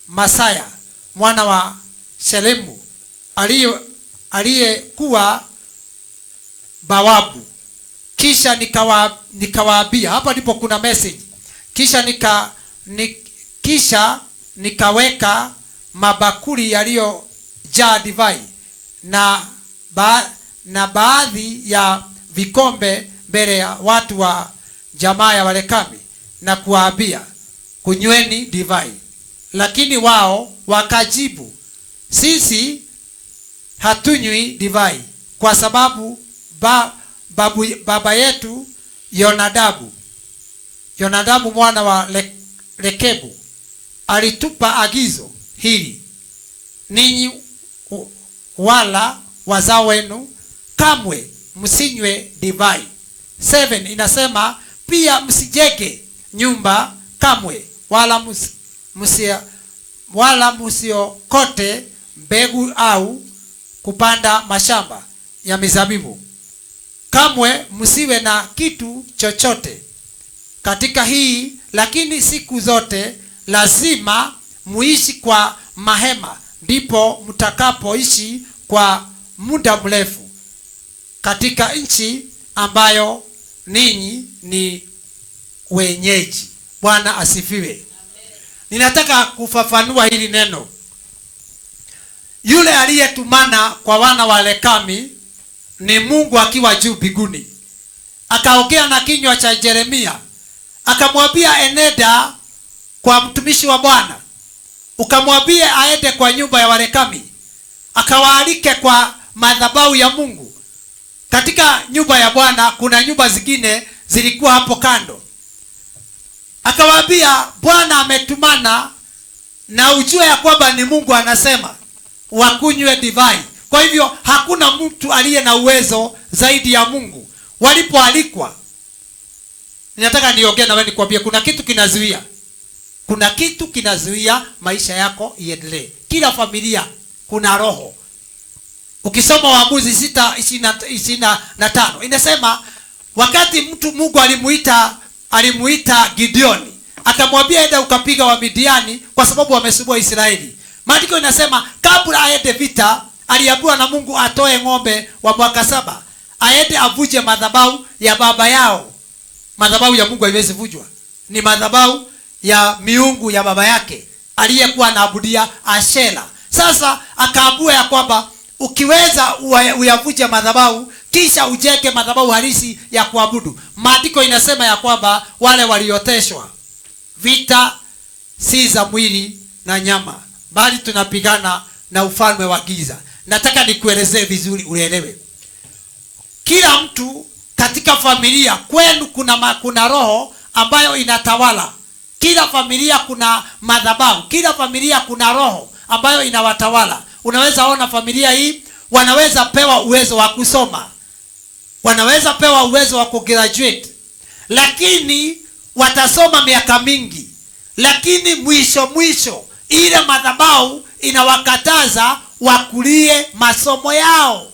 Masaya mwana wa Shelemu aliyekuwa bawabu. Kisha nikawaambia, hapa ndipo kuna message. Kisha nikaweka mabakuli yaliyojaa divai na baadhi ya vikombe mbele ya watu wa jamaa ya Warekami na kuwaambia, kunyweni divai. Lakini wao wakajibu, sisi hatunywi divai kwa sababu baba yetu Yonadabu mwana wa Rekebu alitupa agizo hili, ninyi wala wazao wenu kamwe msinywe divai. 7 inasema pia msijenge nyumba kamwe, wala msiokote mbegu au kupanda mashamba ya mizabibu. Kamwe msiwe na kitu chochote katika hii, lakini siku zote lazima muishi kwa mahema, ndipo mtakapoishi kwa muda mrefu katika nchi ambayo ninyi ni wenyeji. Bwana asifiwe. Ninataka kufafanua hili neno. Yule aliyetumana kwa wana wa Rekami ni Mungu akiwa juu mbinguni. Akaongea na kinywa cha Yeremia, akamwambia enenda kwa mtumishi wa Bwana, ukamwambie aende kwa nyumba ya Warekami, akawaalike kwa madhabahu ya Mungu. Katika nyumba ya Bwana kuna nyumba zingine zilikuwa hapo kando. Akawaambia Bwana ametumana, na ujue ya kwamba ni Mungu anasema wakunywe divai. Kwa hivyo hakuna mtu aliye na uwezo zaidi ya Mungu. Walipoalikwa Ninataka niongee na wewe nikwambie kuna kitu kinazuia. Kuna kitu kinazuia maisha yako iendelee. Kila familia kuna roho. Ukisoma Waamuzi 6:25 inasema wakati mtu Mungu alimuita Gideoni, akamwambia enda ukapiga wa Midiani kwa sababu wamesumbua Israeli. Maandiko inasema kabla aende vita aliambiwa na Mungu atoe ng'ombe wa mwaka 7. Aende avuje madhabahu ya baba yao. Madhabahu ya Mungu haiwezi vujwa. Ni madhabahu ya miungu ya baba yake aliyekuwa anaabudia Ashera. Sasa akaambiwa ya kwamba ukiweza uyavuje madhabahu kisha ujenge madhabahu halisi ya kuabudu. Maandiko inasema ya kwamba wale walioteshwa vita si za mwili na nyama, bali tunapigana na ufalme wa giza. Nataka nikuelezee vizuri uelewe. Kila mtu katika familia kwenu kuna roho ambayo inatawala. Kila familia kuna madhabahu. Kila familia kuna roho ambayo inawatawala. Unaweza ona familia hii wanaweza pewa uwezo wa kusoma. Wanaweza pewa uwezo wa kugraduate. Lakini watasoma miaka mingi. Lakini mwisho ile madhabahu inawakataza wakulie masomo yao.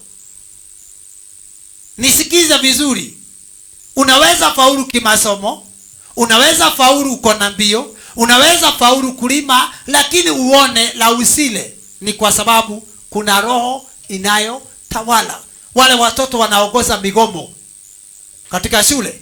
Nisikize vizuri. Unaweza faulu kimasomo, unaweza faulu uko na mbio, unaweza faulu kulima, lakini uone la usile. Ni kwa sababu kuna roho inayotawala. Wale watoto wanaongoza migomo katika shule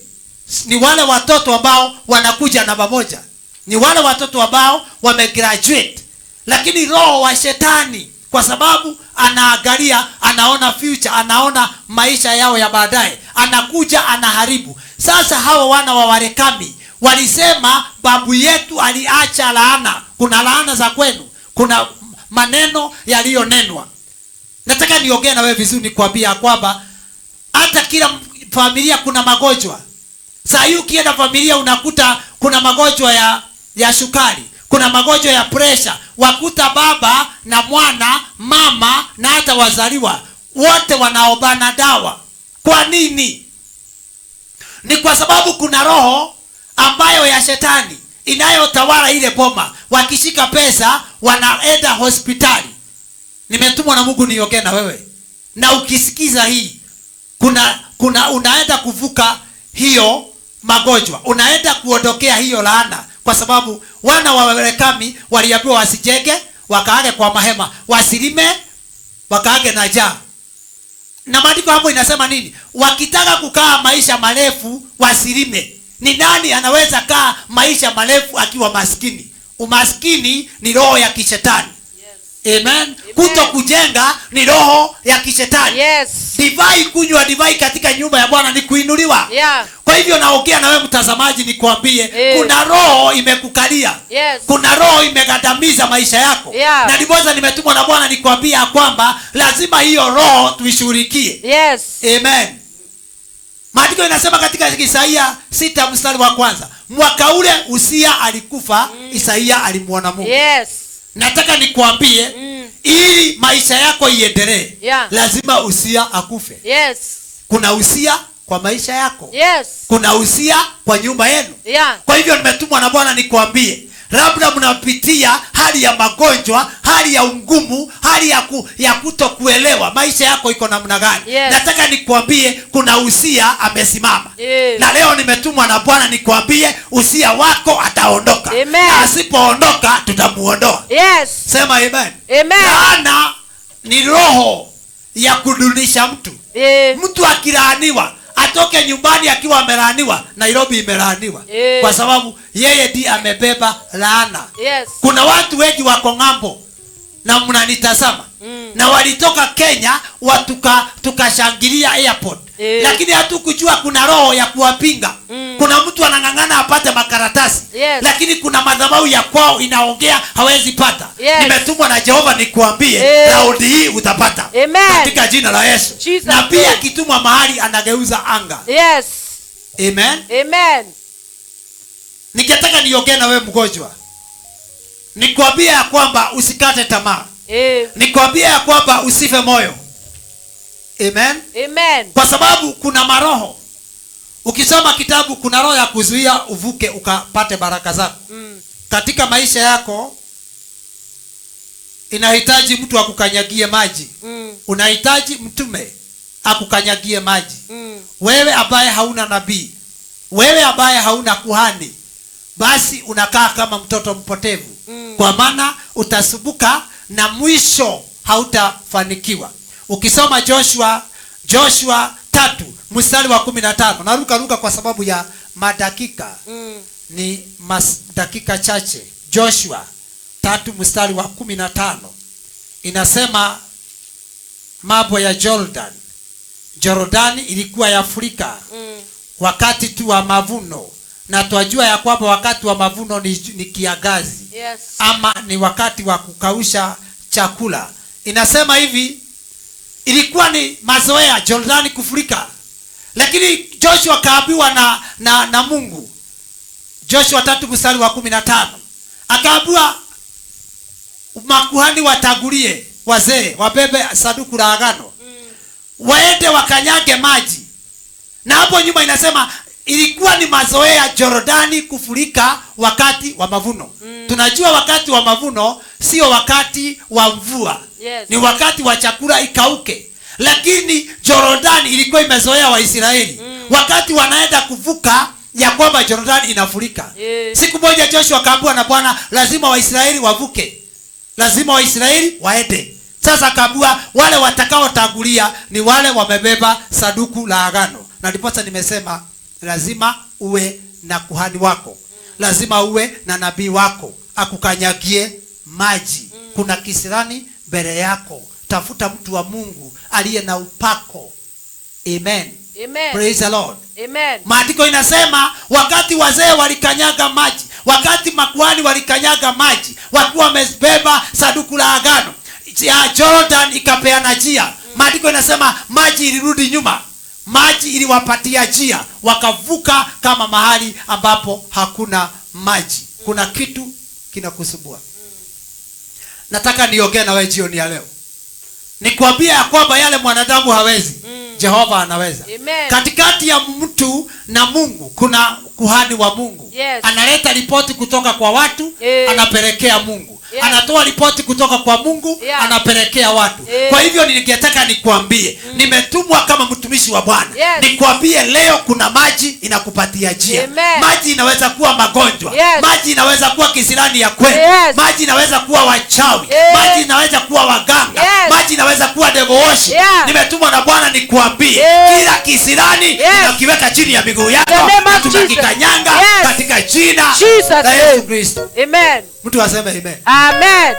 ni wale watoto ambao wanakuja namba moja. Ni wale watoto ambao wamegraduate. Lakini roho wa shetani kwa sababu anaangalia, anaona future, anaona maisha yao ya baadaye, anakuja anaharibu. Sasa hawa wana wa Warekami walisema babu yetu aliacha laana. Kuna laana za kwenu, kuna maneno yaliyonenwa. Nataka niongee na wewe vizuri nikwambia kwamba hata kila familia kuna magonjwa. Sasa hiyo ukienda familia unakuta kuna magonjwa ya sukari, kuna magonjwa ya pressure, wakuta baba na mwana, mama na hata wazaliwa wote wanaobana dawa. Kwa nini? Ni kwa sababu kuna roho ambayo ya shetani inayotawala ile boma. Wakishika pesa wanaenda hospitali. Nimetumwa na Mungu niongee na wewe. Na ukisikiza hii unaenda kuvuka hiyo magonjwa. Unaenda kuondokea hiyo laana kwa sababu wana wa Warekami waliambiwa wasijenge, wakaage kwa mahema, wasilime, wakaage na njaa. Na maandiko hapo inasema nini? Wakitaka kukaa maisha marefu wasilime. Ni nani anaweza kaa maisha marefu akiwa maskini? Umaskini ni roho ya kishetani. Amen. Kuto kujenga ni roho ya kishetani. Yes. Divai, kunywa divai katika nyumba ya Bwana ni kuinuliwa. Yeah. Kwa hivyo naongea na wewe mtazamaji nikwambie, kuna roho imekukalia. Yes. Kuna roho imegandamiza maisha yako. Yeah. Na ndiposa nimetumwa na Bwana nikwambia kwamba lazima hiyo roho tuishughulikie. Yes. Amen. Maandiko inasema katika Isaia 6:1, mwaka ule Usia alikufa, Isaia alimuona Mungu. Yes. Nataka nikwambie ili maisha yako iendelee, Yeah. lazima Usia akufe. Yes. Kuna Usia kwa maisha yako. Yes. Kuna Usia kwa nyumba yenu. Yeah. Kwa hivyo nimetumwa na Bwana nikwambie, labda mnapitia hali ya magonjwa, hali ya ungumu, hali ya kutokuelewa maisha yako iko namna gani. Yes. Nataka nikwambie kuna Usia amesimama. Yes. Na leo nimetumwa na Bwana nikwambie Usia wako ataondoka. Amen. Na asipoondoka tutamuondoa. Yes. Sema amen. Amen. Laana ni roho ya kudunisha mtu. Mtu akilaaniwa atoke nyumbani akiwa amelaaniwa. Nairobi imelaaniwa. Kwa sababu yeye ndiye amebeba laana. Yes. Kuna watu wengi wako ng'ambo na mnanitazama. Na walitoka Kenya tukashangilia airport. Lakini hatukujua kuna roho ya kuwapinga. Kuna mtu anang'ang'ana apate makaratasi. Yes. Lakini kuna madhabahu ya kwao inaongea hawezi pata. Yes. Nimetumwa na Jehova nikuambie raundi hii utapata. Amen. Katika jina la Yesu. Jesus. Na pia kitumwa mahali anageuza anga. Yes. Amen. Amen. Ningetaka niongee na wewe mgonjwa. Nikwambie ya kwamba usikate tamaa. Nikwambie ya kwamba usife moyo. Amen. Amen. Kwa sababu kuna maroho Ukisoma kitabu kuna roho ya kuzuia uvuke ukapate baraka zako. Katika maisha yako inahitaji mtu akukanyagie maji. Unahitaji mtume akukanyagie maji. Wewe ambaye hauna nabii, wewe ambaye hauna kuhani, basi unakaa kama mtoto mpotevu. Kwa maana utasubuka na mwisho hautafanikiwa. Ukisoma Joshua 3:15, naruka kwa sababu ya madakika. Ni dakika chache. Joshua 3:15 inasema mambo ya Jordan. Jordani ilikuwa yafurika wakati tu wa mavuno, na twajua ya kwamba wakati wa mavuno ni kiangazi. Yes. Ama ni wakati wa kukausha chakula. Inasema hivi, ilikuwa ni mazoea Jordani kufurika, lakini Joshua kaambiwa na Mungu. Joshua 3:15 akaambiwa makuhani watangulie, wazee wabebe sanduku la agano, waende wakanyage maji. Na hapo nyuma inasema ilikuwa ni mazoea Jordani kufurika wakati wa mavuno. Tunajua wakati wa mavuno sio wakati wa mvua. Yes. Ni wakati wa chakula ikauke. Lakini Jordani ilikuwa imezoea Waisraeli. Wakati wanaenda kuvuka ya kwamba Jordani inafurika. Siku moja Joshua akaambiwa na Bwana, lazima Waisraeli wavuke. Lazima Waisraeli waende. Sasa akaambiwa wale watakaotangulia ni wale wamebeba sanduku la agano. Na ndiposa nimesema lazima uwe na kuhani wako. Lazima uwe na nabii wako akukanyagie maji. Kuna kisirani mbele yako. Tafuta mtu wa Mungu aliye na upako. Amen. Amen. Praise the Lord. Amen. Maandiko inasema wakati wazee walikanyaga maji, wakati makuhani walikanyaga maji, wakiwa wamebeba sanduku la agano, Jordan ikapeana njia. Maandiko inasema maji ilirudi nyuma. Maji iliwapatia njia, wakavuka kama mahali ambapo hakuna maji. Kuna kitu kinakusumbua. Nataka niongee na wewe jioni ya leo. Nikwambia ya kwamba yale mwanadamu hawezi, Jehova anaweza. Amen. Katikati ya mtu na Mungu kuna kuhani wa Mungu. Yes. Analeta ripoti kutoka kwa watu, anapelekea Mungu. Yes. Anatoa ripoti kutoka kwa Mungu, anapelekea watu. Kwa hivyo ningetaka nikwambie, nimetumwa kama mtumishi wa Bwana. Yes. Nikwambie leo kuna maji inakupatia njia. Amen. Maji inaweza kuwa magonjwa. Yes. Maji inaweza kuwa kisirani ya kweli. Yes. Maji inaweza kuwa wachawi. Maji inaweza kuwa waganga. Yes. Maji inaweza kuwa devil worship. Yeah. Nimetumwa na Bwana nikwambie, kila kisirani inakiweka chini ya miguu yako. Tunakikanyanga katika jina la Yesu Kristo. Amen. Mtu aseme amen. Amen.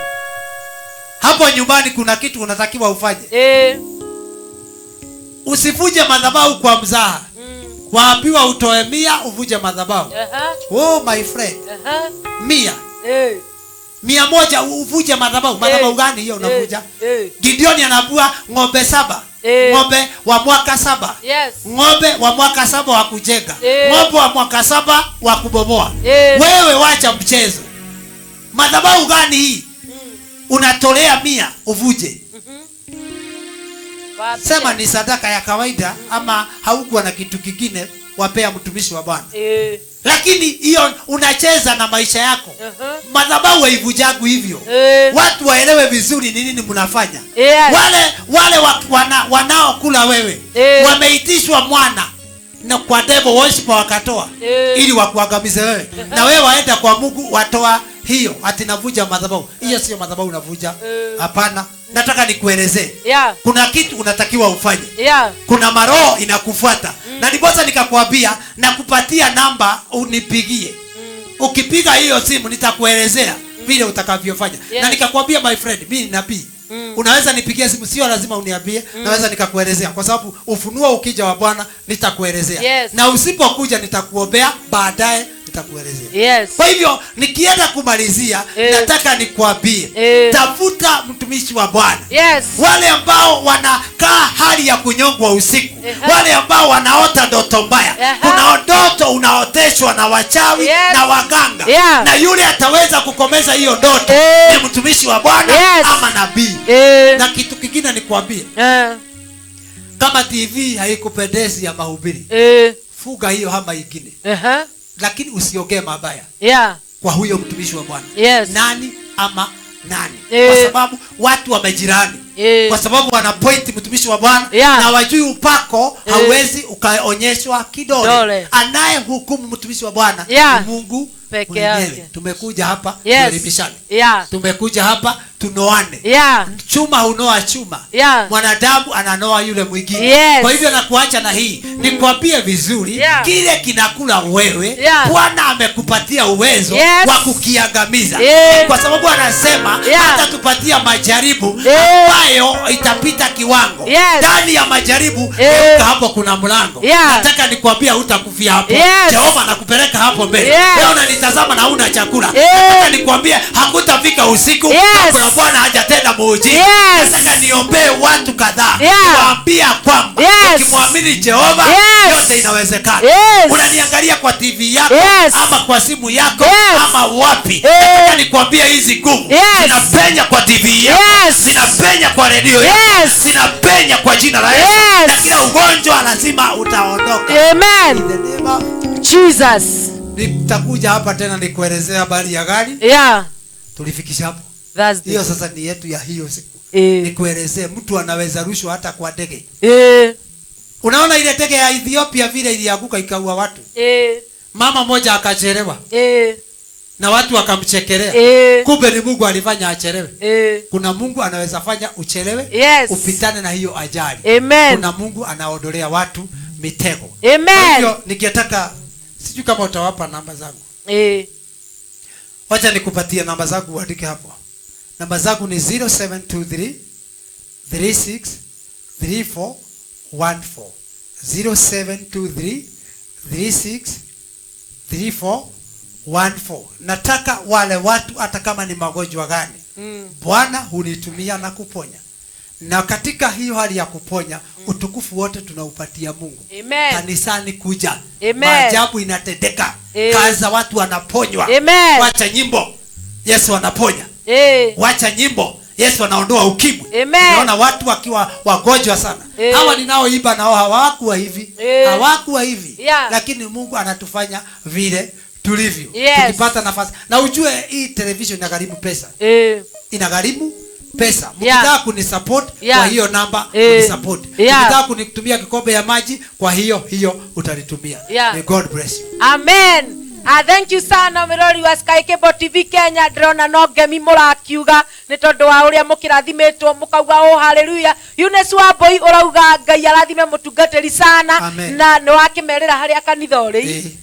Hapo nyumbani kuna kitu unatakiwa ufanye. Usivuje madhabahu kwa mzaha. Waambiwa utoe 100 uvuje madhabahu. Oh my friend. 100. 100 uvuje madhabahu. Madhabahu gani hiyo unavuja? Gideon anaambiwa ng'ombe 7. Ng'ombe wa mwaka 7. Yes. Ng'ombe wa mwaka 7 wa kujenga. Ng'ombe wa mwaka 7 wa kubomoa. Wewe wacha mchezo. Madhabahu gani hii? Unatolea 100 uvuje. Sema ni sadaka ya kawaida ama haukuwa na kitu kingine wapea mtumishi wa Bwana. Lakini hiyo unacheza na maisha yako. Madhabahu haivujagu hivyo. Watu waelewe vizuri ni nini mnafanya. Wale wanaokula wewe wameitishwa mwana na kwa devil worship wakatoa ili wakuangamize wewe. Na wewe waenda kwa Mungu watoa hiyo ati navuja madhabahu. Hiyo sio madhabahu unavuja. Hapana. Nataka nikuelezee. Kuna kitu unatakiwa ufanye. Kuna maroho inakufuata. Na ndiposa nikakwambia nakupatia namba unipigie. Ukipiga hiyo simu nitakuelezea vile utakavyofanya. Na nikakwambia my friend, mimi ni nabii. Unaweza nipigie simu, sio lazima uniambie. Naweza nikakuelezea kwa sababu ufunuo ukija wa Bwana nitakuelezea. Na usipokuja nitakuombea, baadaye nitakuelezea. Kwa hivyo nikienda kumalizia nataka nikwambie, tafuta mtumishi wa Bwana. Wale ambao wanakaa hali ya kunyongwa usiku, wale ambao wanaota ndoto mbaya. Kuna ndoto unaoteshwa na wachawi na waganga. Na yule ataweza kukomeza hiyo ndoto ni mtumishi wa Bwana ama nabii. Na kitu kingine nikwambie, kama TV haikupendezi ya mahubiri, fuga hiyo hama ingine, lakini usiongee mabaya kwa huyo mtumishi wa Bwana. Nani ama nani? Kwa sababu watu wamejirani, kwa sababu wana point mtumishi wa Bwana na wajui upako hauwezi ukaonyeshwa kidole. Anaye hukumu mtumishi wa Bwana ni Mungu peke yake. Tumekuja hapa tuelimishane, tumekuja hapa tunoane. Chuma hunoa chuma, mwanadamu ananoa yule mwingine. Kwa hivyo nakuacha na hii nikwambie vizuri, kile kinakula wewe Bwana amekupatia uwezo wa kukiangamiza, kwa sababu anasema hata tupatia majaribu ambayo itapita kiwango. Ndani ya majaribu hapo kuna mlango. Nataka nikwambie utakufia hapo. Jehova anakupeleka hapo mbele. Leo unanitazama na una chakula. Nataka nikwambie hakutafika usiku kuna Bwana hajatenda muujiza. Nataka niombee watu kadhaa kuambia kwamba ukimwamini Jehova yote inawezekana. Unaniangalia kwa TV yako ama kwa simu yako ama wapi, nataka nikwambie hizi nguvu zinapenya kwa TV yako, zinapenya kwa redio yako, zinapenya kwa jina la Yesu. Na kila ugonjwa lazima utaondoka. Amen. In the name of Jesus. Nitakuja hapa tena nikuelezea habari ya gari. Tulifikisha hapo. Hiyo sasa ni yetu ya hiyo siku. Nikuelezee mtu anaweza rushwa hata kwa ndege. Unaona ile ndege ya Ethiopia vile ilianguka ikaua watu. Mama moja akachelewa. Na watu wakamchekelea. Kumbe ni Mungu alifanya achelewe. Kuna Mungu anaweza fanya uchelewe, upitane na hiyo ajali. Kuna Mungu anaondolea watu mitego. Hivyo ningetaka, sijui kama utawapa namba zangu. Wacha nikupatie namba zangu, uandike hapo. Namba zangu ni 0723 36 34 14. 0723 36 34 14. Nataka wale watu hata kama ni magonjwa gani, Bwana hunitumia na kuponya. Na katika hiyo hali ya kuponya, utukufu wote tunaupatia Mungu. Kanisani kuja, maajabu inatendeka, kazi za watu wanaponywa. Wacha nyimbo, Yesu anaponya. Wacha nyimbo, Yesu anaondoa ukimwi. Naona watu wakiwa wagonjwa sana. Hawa ninaoimba nao hawakuwa hivi. Hawakuwa hivi. Lakini Mungu anatufanya vile tulivyo. Tukipata nafasi. Na ujue hii television inagharimu pesa. Inagharimu pesa. Mkitaka kunisupport kwa hiyo namba unisupport. Mkitaka kunitumia kikombe ya maji kwa hiyo utalitumia. May God bless you. Amen. Thank you sana mirori wa Sky Cable TV Kenya. Drona no ngemi murakiuga ni tondu wa uria mukirathimetwo mukauga oh hallelujah. Eunice Wambui urauga Ngai arathime mutungatiri sana. Na ni wakimerera haria kanitha uri.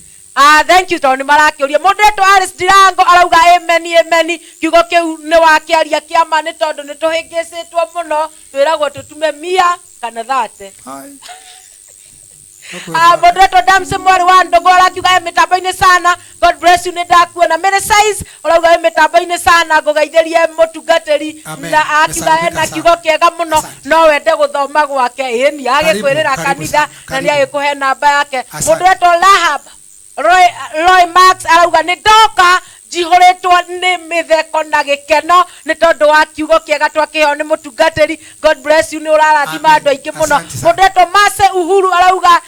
Thank you tondu marakiuria Moderator Alice Dirango arauga amen amen. Kiugo kiu ni wakiaria kiama ni tondu ni tuhingicitwo muno twiragwo tutume 100 kana 30. Moderator Damse Mwari wa Ndogora akiuga mitambo-ini sana. God bless you. Nitakuona mene size urauga mitambo-ini sana ngugeithĩrie mutungatĩri na akiuga ena kiugo kiega muno no wende guthoma gwake ni agikwirira kanitha na ni agikuhe namba yake. Moderator Lahab Roy Max arauga ni ndoka jihoretwo ni mitheko na gikeno ni tondu wa kiugo kiega twakiheo ni mutungatĩri. God bless you. Ni urarathima andu aingi muno. Moderator Mase Uhuru arauga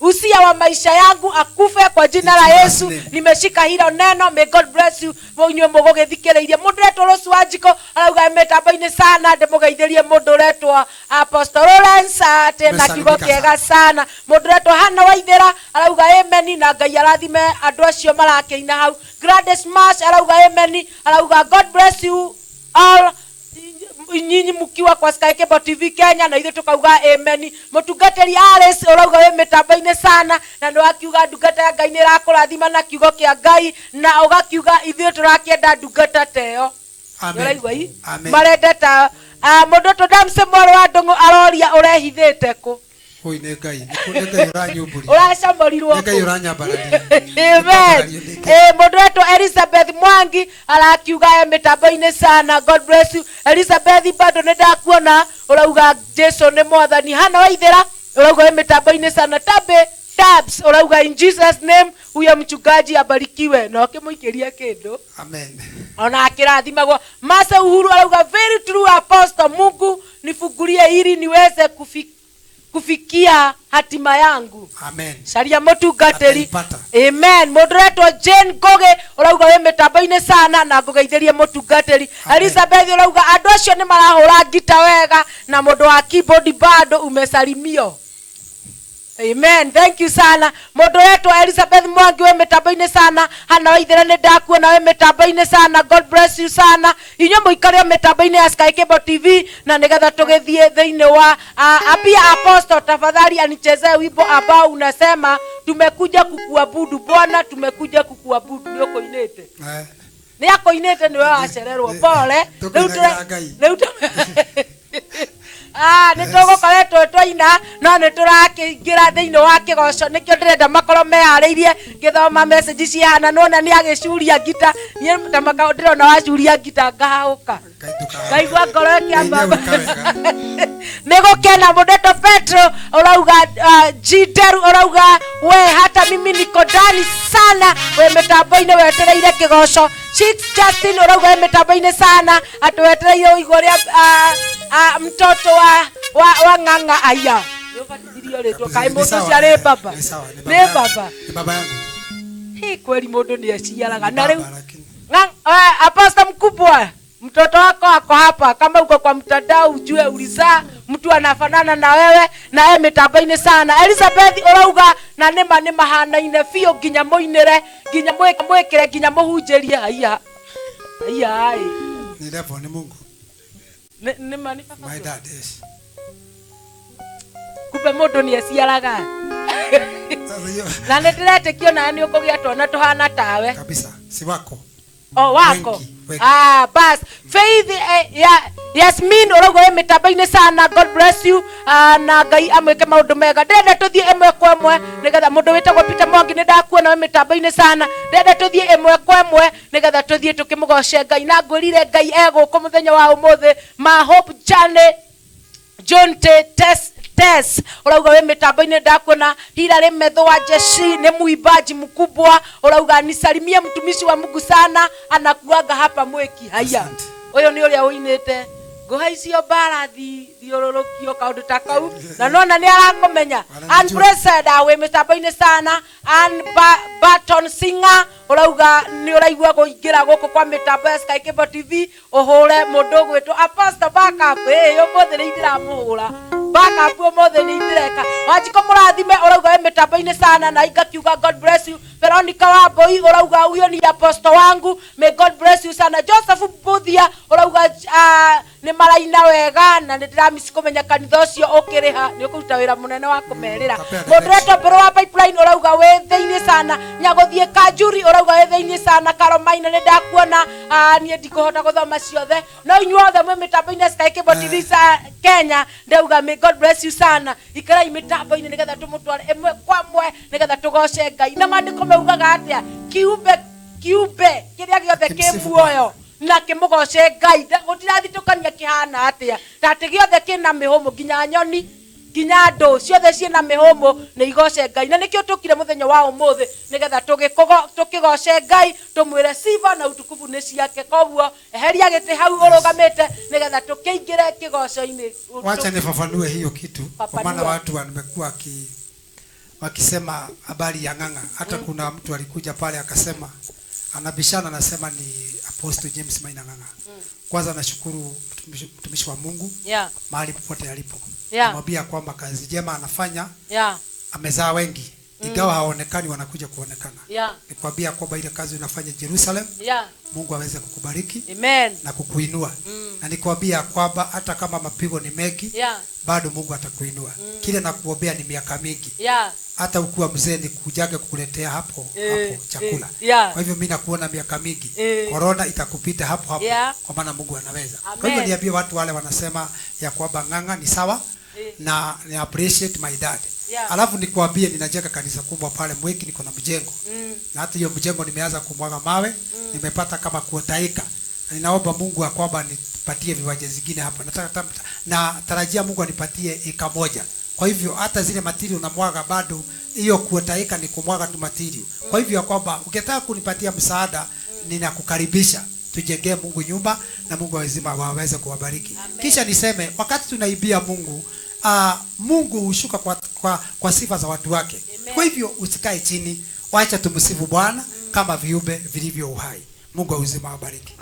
usia wa maisha yangu akufe kwa jina la Yesu. Nimeshika hilo neno. May God bless you. Monywe mugugithikiririe. Moderator Rosu Wanjiko arauga mitambo-ini sana ndemugeithĩrie Moderator Apostle Lawrence tena kiugo kiega sana. Moderator Hana Waithera arauga amen na Ngai arathime andu acio marakeina hau. Gladys Marsh arauga amen, arauga God bless you all nyinyi mukiwa kwa Sky Cable TV Kenya na ithu tukauga amen. Mutungatĩri Alice urauga we mitambo-ini sana na ndo akiuga ndungata ya Ngai ni rakurathima na kiugo kia Ngai na ugakiuga ithu turakienda ndungata teyo. Amen. Marendeta Moderator Damse Mwari wa Ndungu aroria urehithĩte ku. Hoi ne Ngai uranyumburi uracamũrirwo Ngai uranyambarania. Amen. Moderator Elizabeth Mwangi arakiuga mitambo-ini sana. God bless you Elizabeth. Bado ndakuona urauga Jesu ni mwathani. Hana Waithera urauga mitambo-ini sana. Tabs urauga in Jesus name huyo mchungaji abarikiwe na ukimuikiria kindu. Amen. Ona akirathimagwo. Masa Uhuru urauga very true apostle, Mungu nifungulie ili niweze kufikia hatima yangu. Amen. Caria mutungatiri. Ataipata. Amen. Mundu retwo Jane Goge urauga we mitambo-ini sana na ngugeithirie mutungatiri. Elizabeth urauga andu acio ni marahura ngita wega na mundu wa keyboard bado umesalimio. Amen. Thank you sana. Mundu retwo Elizabeth Mwangi we mitambo-ini sana. Hana waithira ni ndakuona we mitambo-ini sana. God bless you sana. Inyo muikare mitambo-ini ya Sky Cable TV na nigetha tugithie thiini wa apia Apostle tafadhali anichezee wimbo ambao unasema tumekuja kukuabudu Bwana, tumekuja kukuabudu. Ni ukoinete. Ni akoinete ni wewe acererwo pole. Nitugukoretwo twaina no niturakingira thiini wa kigoco nikio ndirenda makorwo mehariirie ngithoma message cihana nona ni agicuria ngita nie tamaka ndirona wacuria ngita ngahauka ngaigua ngoro ikiamba nigukena Mudeto Petro urauga Jiteru urauga we hata mimi niko ndani sana we mitambo-ini wetereire kigoco. Chief Justin urauga we mitambo-ini sana atwetereire igore mtoto wa ng'ang'a aya. Ndio retwo kai mundu ciare baba. Ni baba. Ni baba yangu. Hii kweli mundu ni aciaraga na riu. Apostle mkubwa mtoto wako ako hapa, kama uko kwa mtandao ujue uliza mtu anafanana na wewe na yeye mitambo-ini sana. Elizabeth urauga na nima hanaine fio ginya moinire ginya mwekire ginya muhunjerie haiya. Haiya ai. Ni level ni Mungu. My dad is. Kumbe mundu ni aciaraga. Na nitiretikio na ni ukugia twana tuhana tawe. Kabisa. Si wako. Oh wako. Wengi. Bas. Faith Yasmin urauga we mitambo-ini sana. God bless you. Na Ngai amwike maundu mega. Ndenda tuthie imwe kwa imwe nigetha mundu witagwo Peter Mwangi ni ndakuona we mitambo-ini sana. Ndenda tuthie imwe kwa imwe nigetha tuthie tukimugoce Ngai na ngwirire Ngai eguku muthenya wa umuthi. Ma Hope John Tess urauga we mitambo-ini ndakuona. Hilary Metho wa Jeshi ni muimbaji mkubwa urauga nisalimie mtumishi wa Mungu sana anakuaga hapa Mweki. Haya uyo ni uria uinite nguhaicio barathi thiororokio kaundu takau na nona ni arakomenya. And blessed we mitambo-ini sana. And Baton Singer urauga ni uraigua kuingira guku kwa mitambo ya Sky Cable TV uhure mundu gwitwo Apostle Backup. Yo mothe ni ndiramuhura Backup mothe ni ndireka wajiko murathime urauga we mitambo-ini sana na ingakiuga God bless you. Veronica Wamboi urauga huyo ni Apostle wangu, may God bless you sana. Joseph Buthia urauga ni maraina wega na ndiramisi kumenya kanitha ucio ukiriha ni ukuruta wira munene wa kumerira. Moderator Bro wa Pipeline urauga we thiini sana. Nyaguthie Kanjuri urauga we thiini sana. Carolina ni ndakuona nie ndikuhota guthoma ciothe no inyuothe mwe mitambo-ini Sky Cable TV Kenya ndauga may God bless you sana. Ikarai mitambo-ini nigetha tumutware imwe kwa mwe nigetha tugoce Ngai na mandiko meugaga atia kiumbe kiria giothe ki muoyo na kimugoce Ngai gutirathitũkania kihana atia tati giothe kina mihumu ginya nyoni ginya ndu ciothe ciina mihumu ni igoce Ngai na nikio tukire muthenya wa umuthi nigetha tukigoce Ngai tumwire sifa na utukufu ni ciake. Koguo eheria giti hau urugamite nigetha tukiingire kigoco-ini. Wacha nifafanue hiyo kitu kwa maana watu wamekuwa wakisema habari ya ng'ang'a. Hata kuna mtu alikuja pale akasema anabishana, anasema ni Apostle James Maina Ng'ang'a. Kwanza nashukuru mtumishi wa Mungu mahali popote alipo. Namwambia kwamba kazi njema anafanya. Amezaa wengi ingawa haonekani, wanakuja kuonekana. Nikwambia kwamba ile kazi unafanya Jerusalem Mungu aweze kukubariki. Amen. Na kukuinua. Na nikwambia kwamba hata kama mapigo ni mengi bado Mungu atakuinua. Kile nakuombea ni miaka mingi. Hata ukiwa mzee ni kujage kukuletea hapo chakula. Kwa hivyo mimi nakuona miaka mingi. Corona itakupita hapo kwa maana Mungu anaweza. Kwa hivyo niambie watu wale wanasema ya kwamba ng'ang'a ni sawa na ni appreciate my dad. Alafu nikwambie ninajenga kanisa kubwa pale Mweki, niko na mjengo. Na hata hiyo mjengo nimeanza kumwaga mawe, nimepata kama kuotaika. Na ninaomba Mungu ya kwamba nipatie viwanja zingine hapa. Na tarajia Mungu anipatie eka moja. Kwa hivyo hata zile material unamwaga bado hiyo kuotaika ni kumwaga tu material. Kwa hivyo kwamba ukitaka kunipatia msaada ninakukaribisha. Tujengee Mungu nyumba na Mungu aweze kuwabariki. Kisha niseme wakati tunaibia Mungu Mungu hushuka kwa sifa za watu wake. Kwa hivyo usikae chini, wacha tumsifu Bwana kama viumbe vilivyo uhai. Mungu wa uzima awabariki.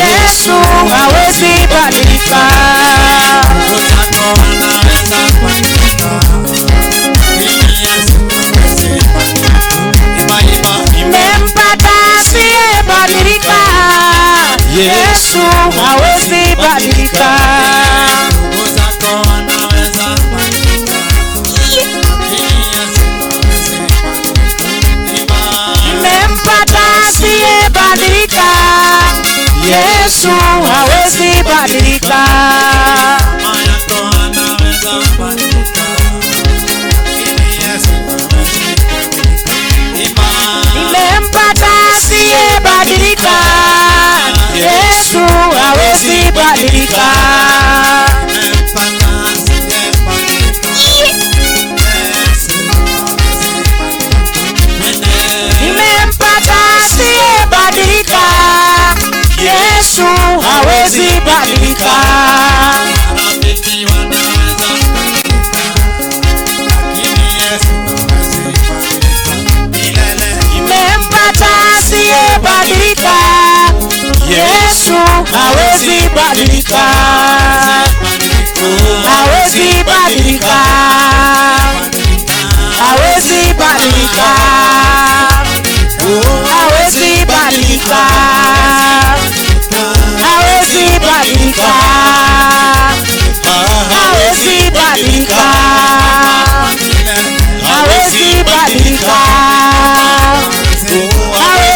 Yesu hawezi badilika. Nimempata asiyebadilika. Yesu hawezi badilika. Nimempata asiyebadilika. Yesu hawezi badilika. Nimempata asiyebadilika. Yesu hawezi badilika. Nimempata asiyebadilika. Yesu hawezi badilika. Hawezi badilika. Hawezi badilika. Hawezi badilika. Hawezi badilika. Hawezi badilika. Hawezi badilika.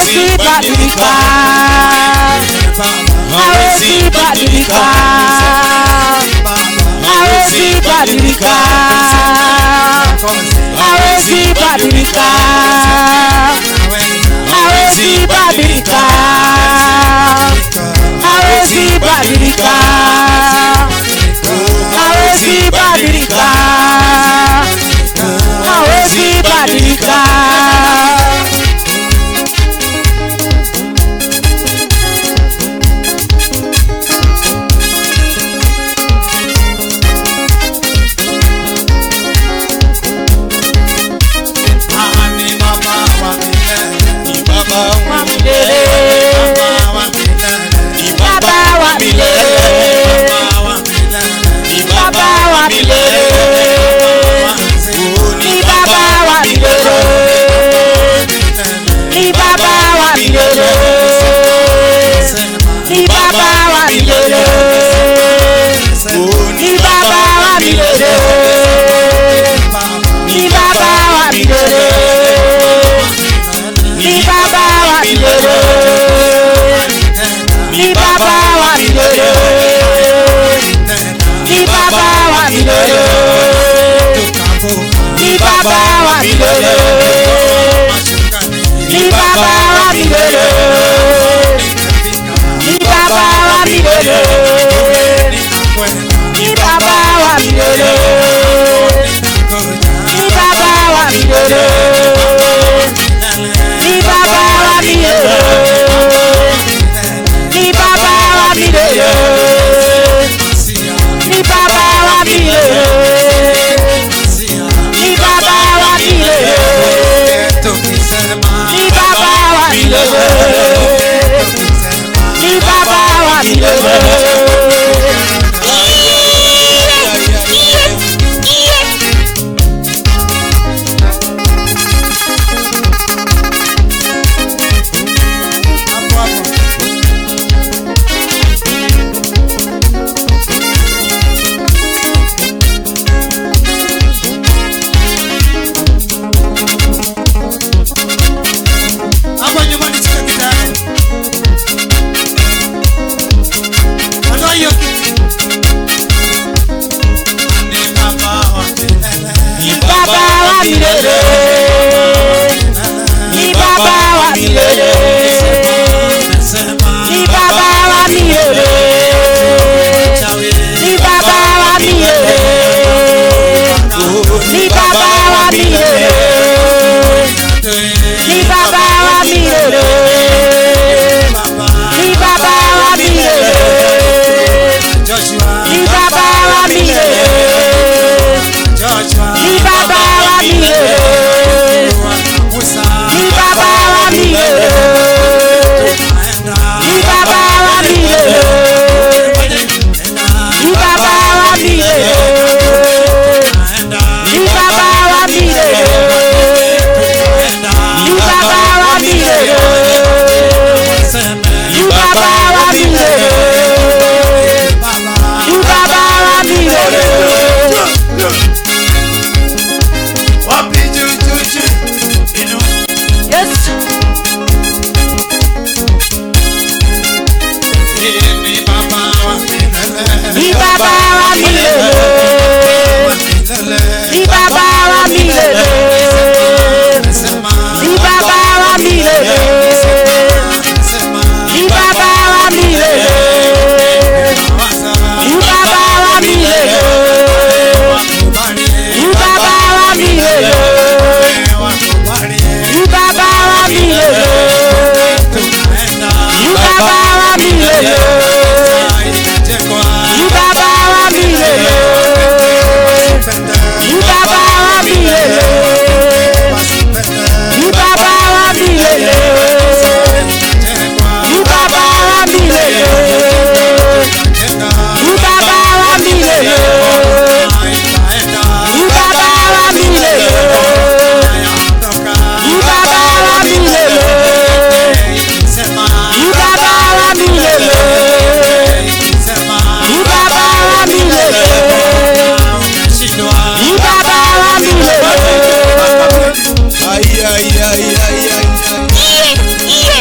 Hawezi badilika. Hawezi badilika. Hawezi badilika. Hawezi badilika. Hawezi badilika. Hawezi badilika. Hawezi badilika. Hawezi badilika. milele, ni Baba wa milele, ni Baba wa milele, ni Baba wa milele, ni Baba wa milele, ni Baba wa milele, ni Baba wa milele, ni Baba wa milele, ni Baba wa milele, ni Baba wa milele, ni Baba wa milele, ni Baba wa milele, ni Baba wa milele, ni Baba wa milele, ni Baba wa milele, ni Baba wa milele. Yes. Ni Baba wa milele, ni Baba wa milele, ni Baba wa milele, ni Baba wa milele, ni Baba wa milele, ni Baba wa milele, ni Baba wa milele, ni Baba wa milele, ni Baba wa milele, ni Baba wa milele, ni Baba wa milele, ni Baba wa milele, ni Baba wa milele, ni Baba wa milele, ni Baba wa milele, ni Baba wa milele, ni Baba wa milele, ni Baba wa milele. Ay, ay, ay, ay, ay, ay.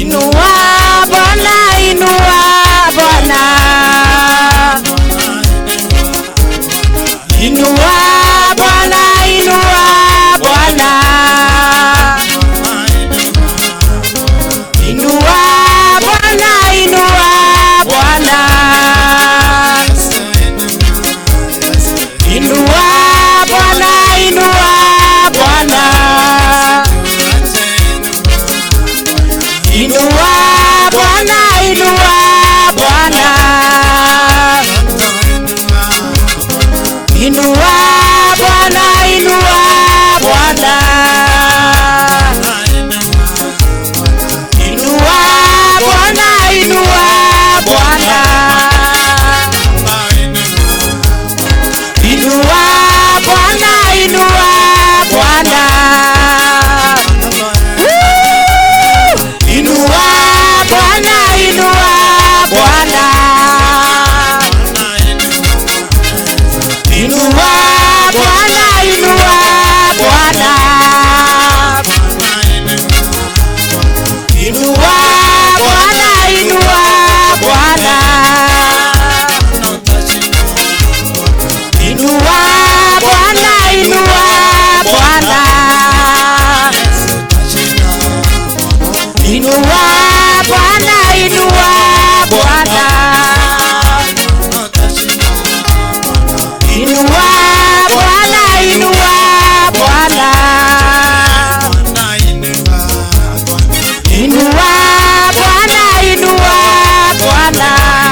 Inua Bwana, inua Bwana, inua Bwana, inua Bwana, inua Bwana, inua Bwana, inua Bwana, inua Bwana, inua Bwana, inua Bwana, inua Bwana, inua Bwana, inua Bwana, inua Bwana, inua Bwana, inua Bwana. Inua Bwana, inua Bwana, inua Bwana, inua Bwana, inua Bwana, inua Bwana, inua Bwana, inua Bwana, inua Bwana, inua Bwana, inua Bwana, inua Bwana, inua Bwana, inua Bwana.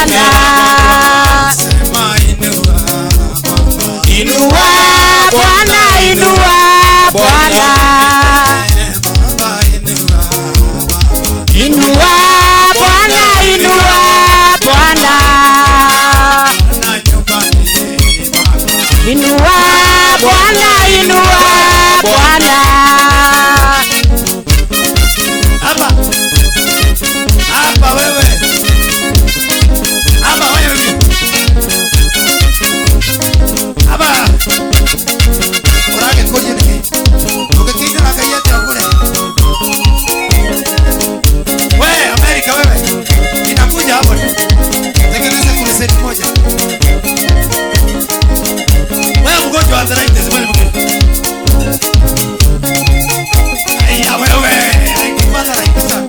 Bwana. Inua Bwana, inua Bwana. Inua Bwana, inua Bwana. Inua Bwana, inua Bwana. Hapa wewe. Hapa wewe. Hapa. Urage koje nini? Ukikija na kaya chakula. Wewe Amerika wewe. Inakuja hapo tu. Tengeneza kuliseti moja. Wewe mgonjwa wa arthritis wewe mgonjwa. Aya wewe. Ikipata ikisa.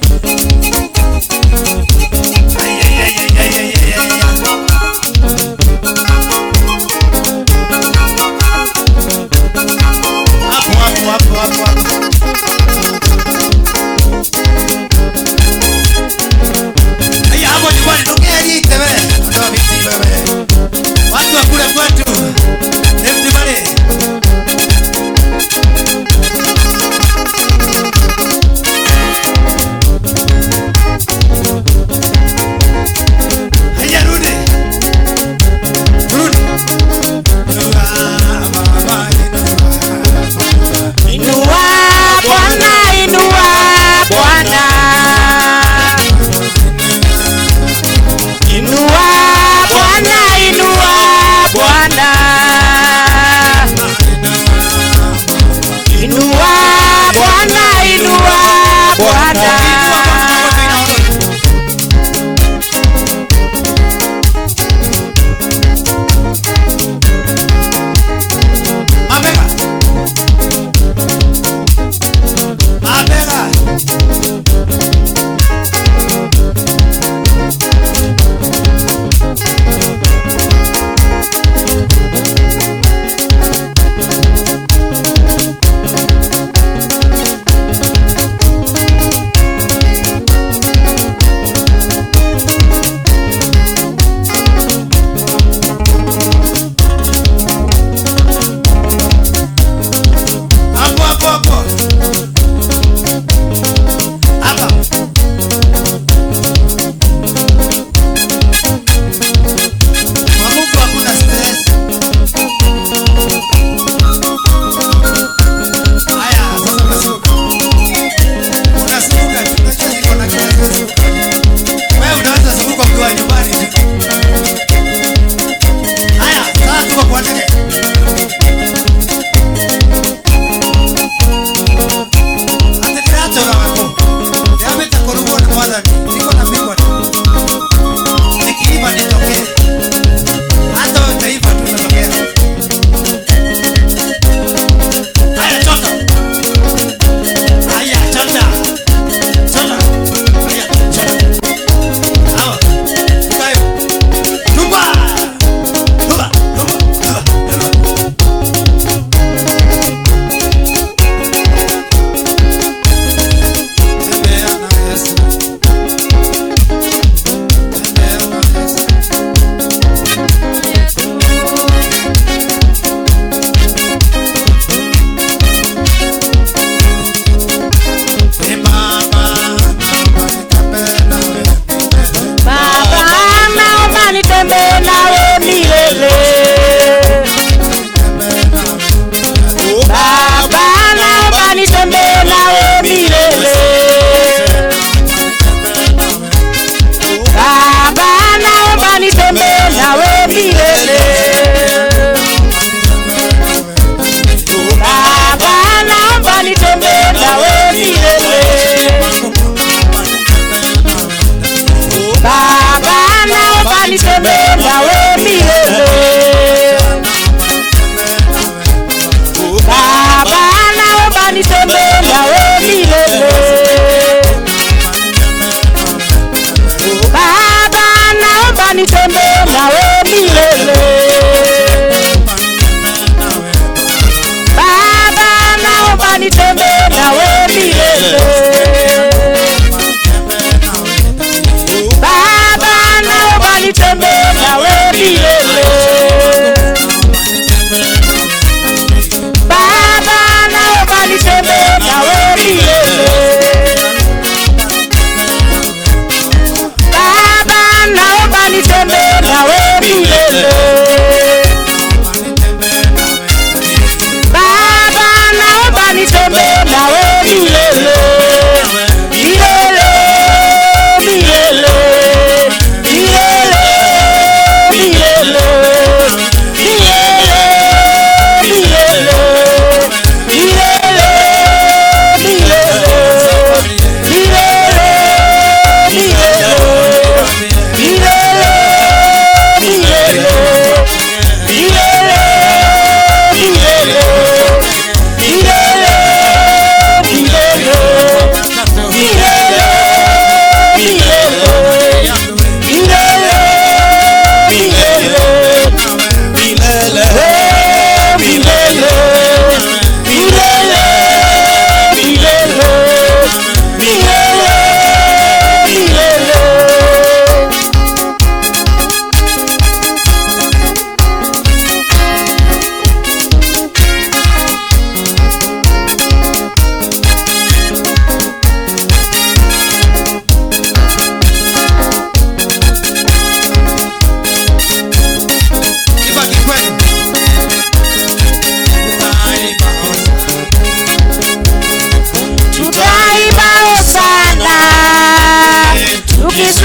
Baba naomba nitembee nawe milele.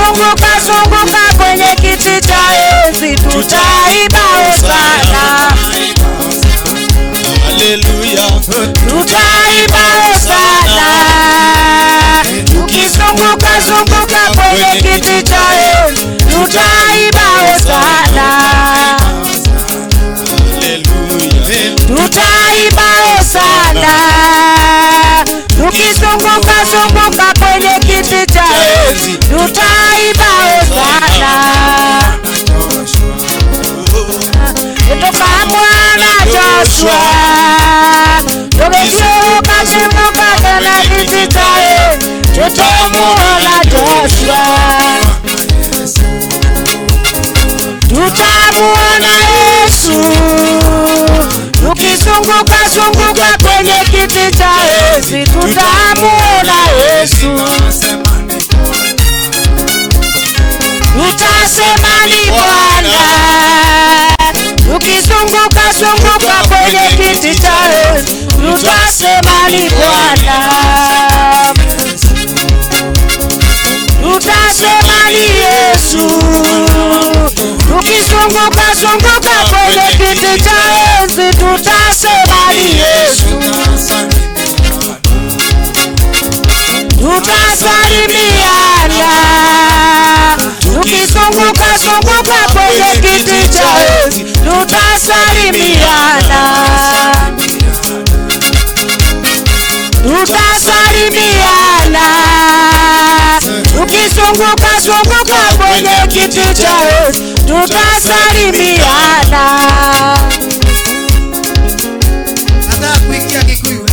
tukizunguka zunguka kwenye kiti cha enzi tutaiba hosana. Haleluya, tutaiba hosana. Tukizunguka zunguka kwenye kiti cha enzi tutaiba hosana. Tutaiba hosana. Tukizunguka zunguka kwenye kiti cha enzi tutaiba hosana. Tukamwona Joshua tukizunguka zunguka kwenye kiti cha enzi tutamuona Joshua. Tutamuona Yesu tukizunguka zunguka kwenye kiti cha enzi tutamuona Yesu. Tutasema ni Bwana tukizunguka zunguka kwenye kiti cha enzi tutasema ni Bwana. Tutasema ni Yesu tukizunguka zunguka kwenye kiti cha enzi tutasema ni Yesu. Tutasalimiana tukizunguka zunguka kwenye kiti cha enzi tutasalimiana. Tutasalimiana tukizunguka zunguka kwenye kiti cha enzi tutasalimiana. Nataka kuingia Kikuyu.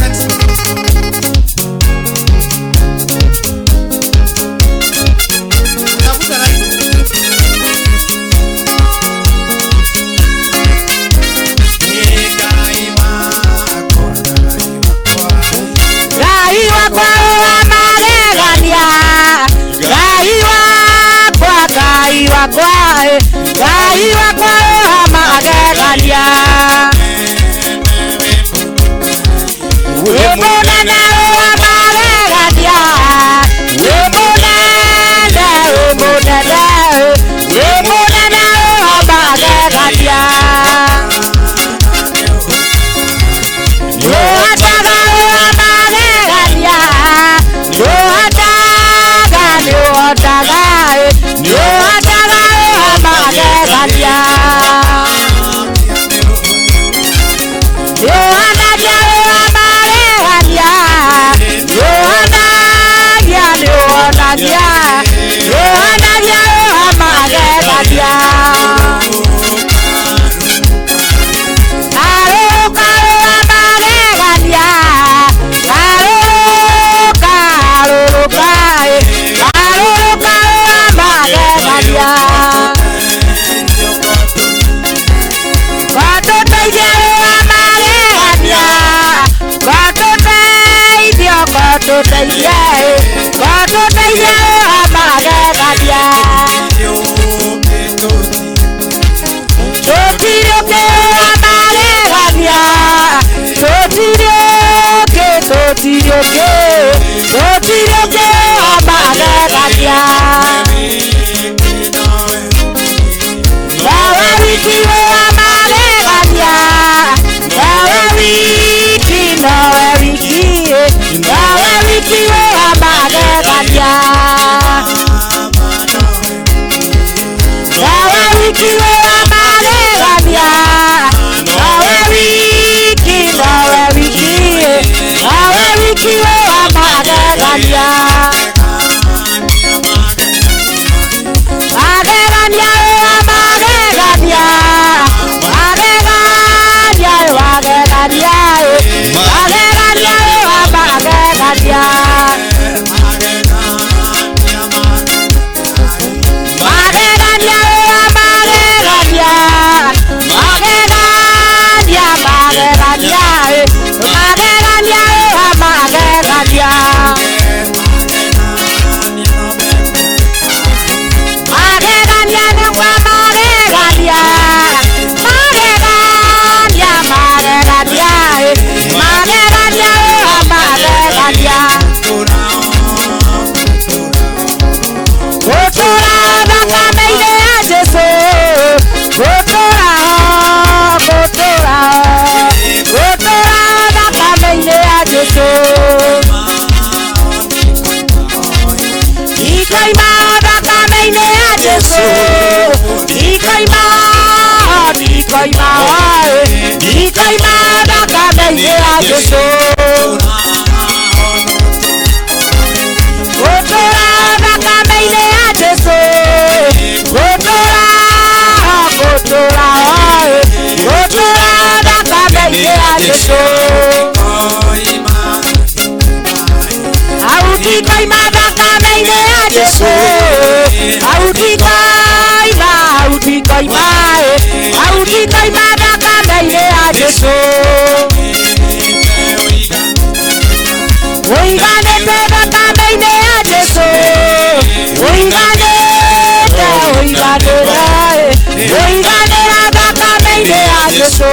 Tafuta line. Gai wakwa magegania, gai wakwa, gai wakwa, gai wakwa magegania. Webonana magegania, webonana, webonana, webonana magegania. Yesu ikaima thakame-inĩ ya Yesu gũtũra thakame-inĩ ya Yesu gũtũra thakame-inĩ ya Yesu autikoima thakame-inĩ ya Yesu autikoima thakame-inĩ ya Yesu ũiganĩte thakame-inĩ ya Yesu ũiganĩra thakame-inĩ ya Yesu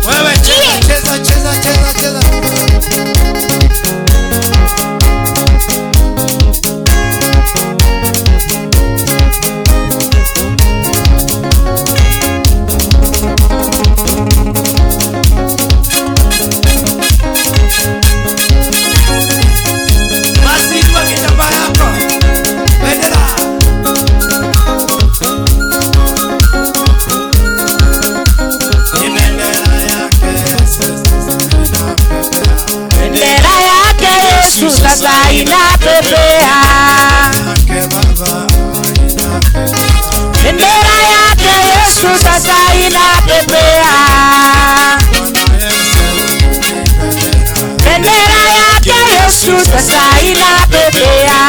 Wewe cheza. Basi inua kitambaa yako. Bendera. bendera yake Yesu sasa inapepea bendera yake Yesu sasa inapepea bendera yake Yesu sasa inapepea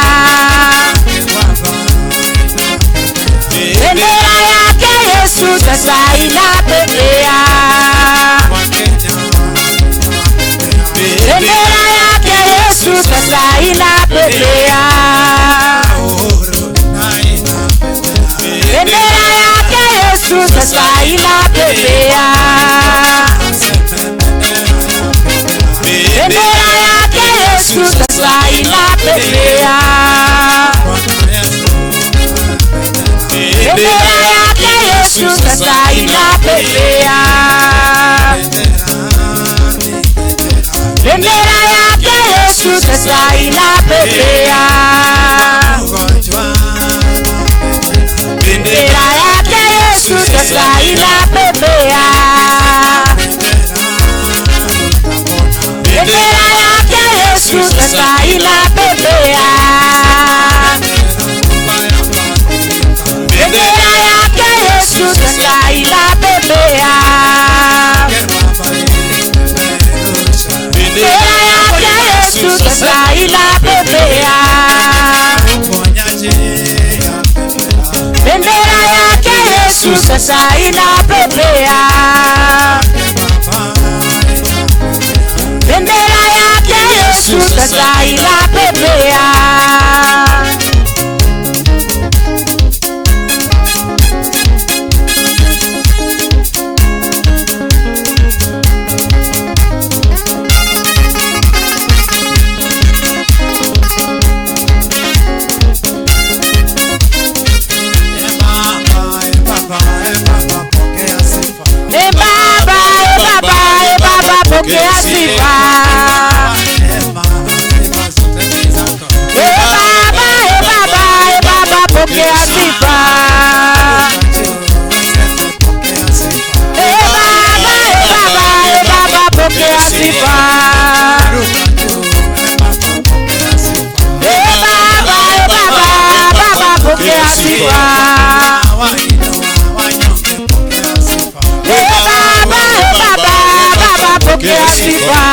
bendera yake Yesu sasa inapepea bendera yake Yesu sasa inapepea bendera yake Yesu sasa inapepea bendera yake Yesu sasa inapepea bendera yake Yesu sasa inapepea bendera yake Yesu sasa inapepea bendera yake Yesu sasa inapepea bendera yake Yesu sasa inapepea bendera yake Yesu sasa inapepea bendera yake Yesu sasa inapepea bendera yake Yesu sasa inapepea bendera yake Yesu sasa inapepea pokea sifa Baba pokea sifa Baba pokea sifa Baba pokea sifa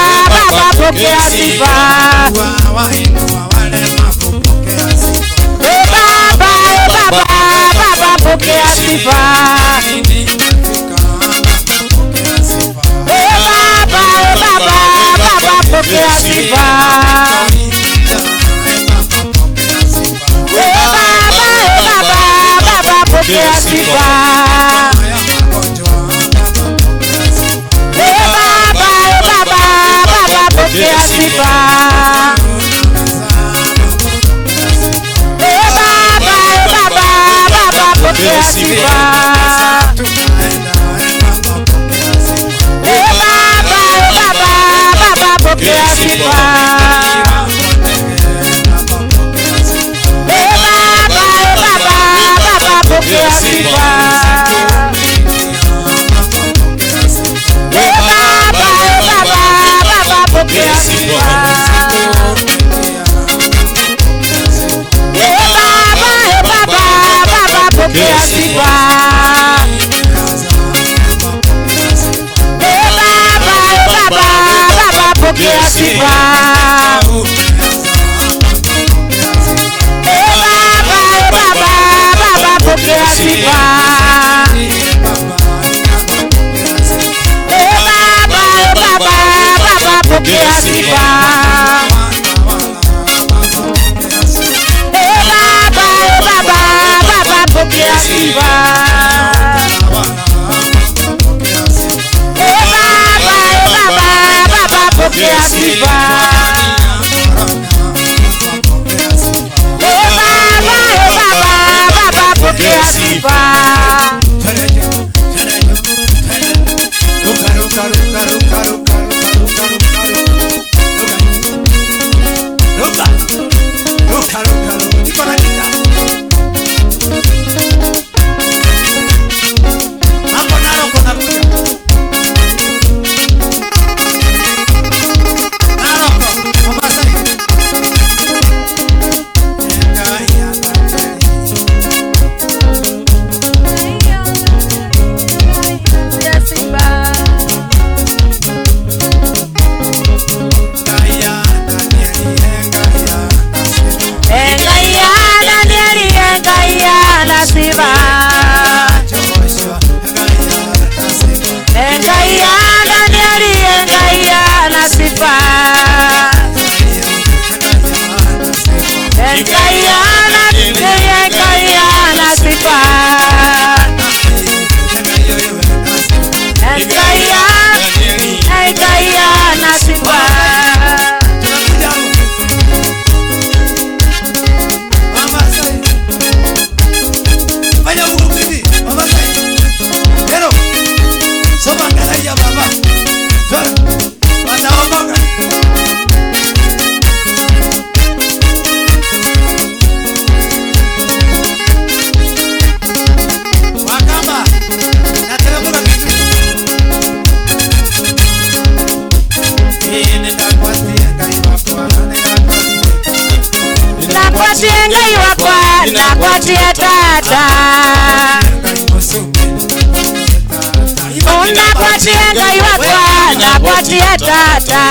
pokea sifa Baba pokea sifa Baba pokea sifa Baba pokea sifa pokea sifa Baba pokea sifa pokea sifa. Baba pokea sifa. Baba pokea sifa. Baba pokea sifa. Baba pokea sifa. Baba pokea sifa. Nakuatia tata, unakuatia ngai wakwa, nakuatia tata,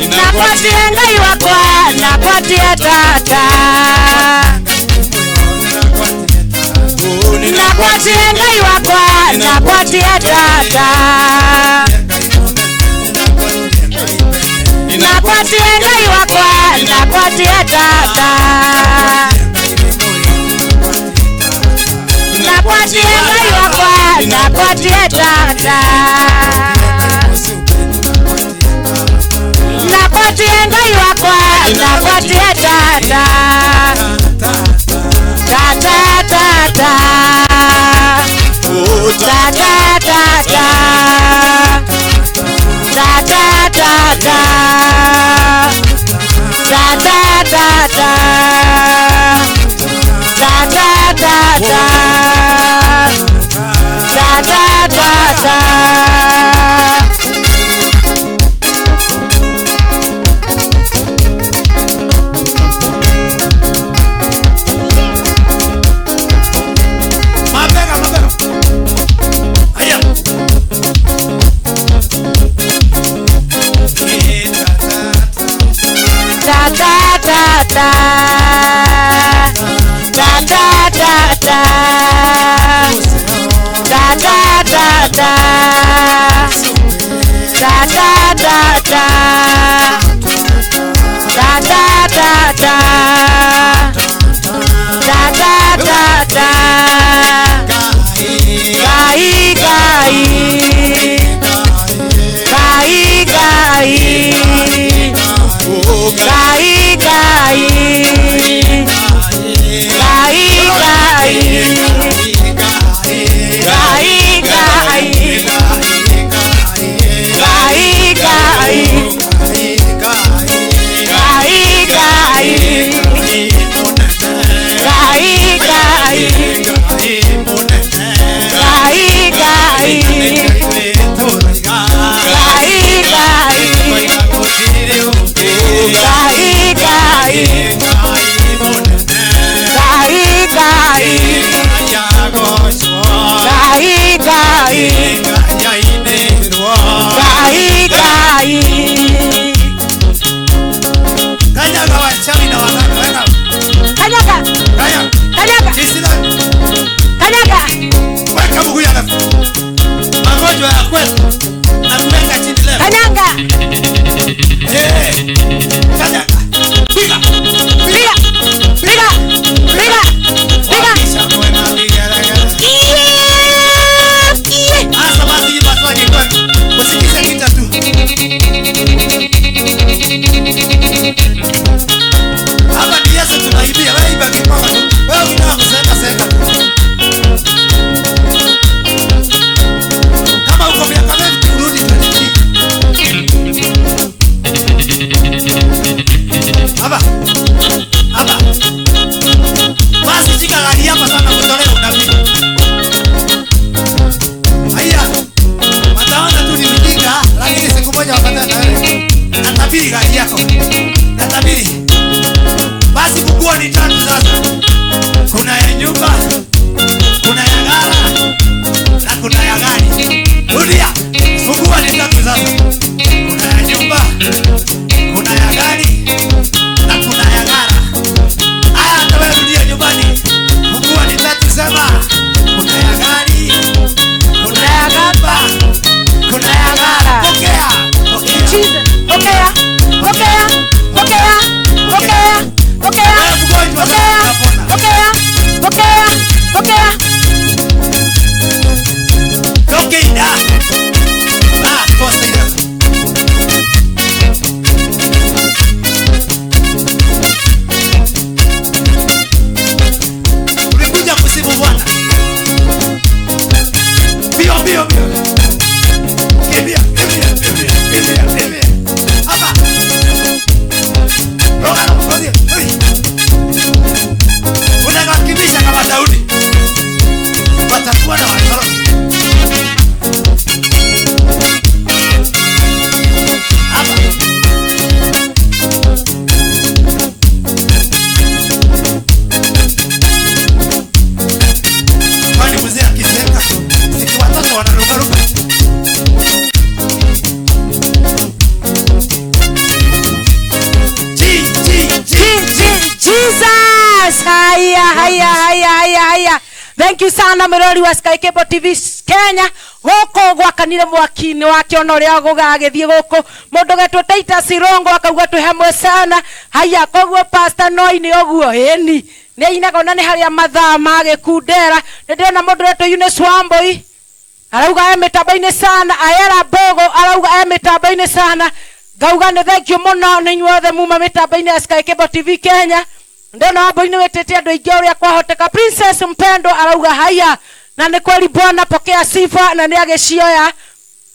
nakuatia ngai wakwa, nakuatia tata, nakuatia ngai wakwa, nakuatia tata, nakuatia ngai wakwa, nakuatia tata, nakuatia ngai wakwa, nakuatia tata, nakuatia ngai wakwa, nakuatia tata, tata tata, tata tata, tata tata, tata tata, tata tata, tata tata. Gai haya. Thank you sana Mirori wa Sky Cable TV Kenya. Goko gwakanire mwaki-ini wake ona uria gugagithie guku. Mundu getwo Titus Rongo akauga twi hamwe sana. Haya koguo Pastor Noi oguo eni. Ni inaga ona ni haria mathaa magikundera. Ni ndiona mundu retwo Eunice Wambui. Arauga mitambo-ini sana. Ayera Bogo arauga mitambo-ini sana. Gauga ni thank you muno ni nyuothe muma mitambo-ini ya Sky Cable TV Kenya. Ndona wambo-ini wetete andu aingi uria kwahoteka. Princess Mpendo arauga haya. Na ni kweli Bwana pokea sifa na ni agicioya.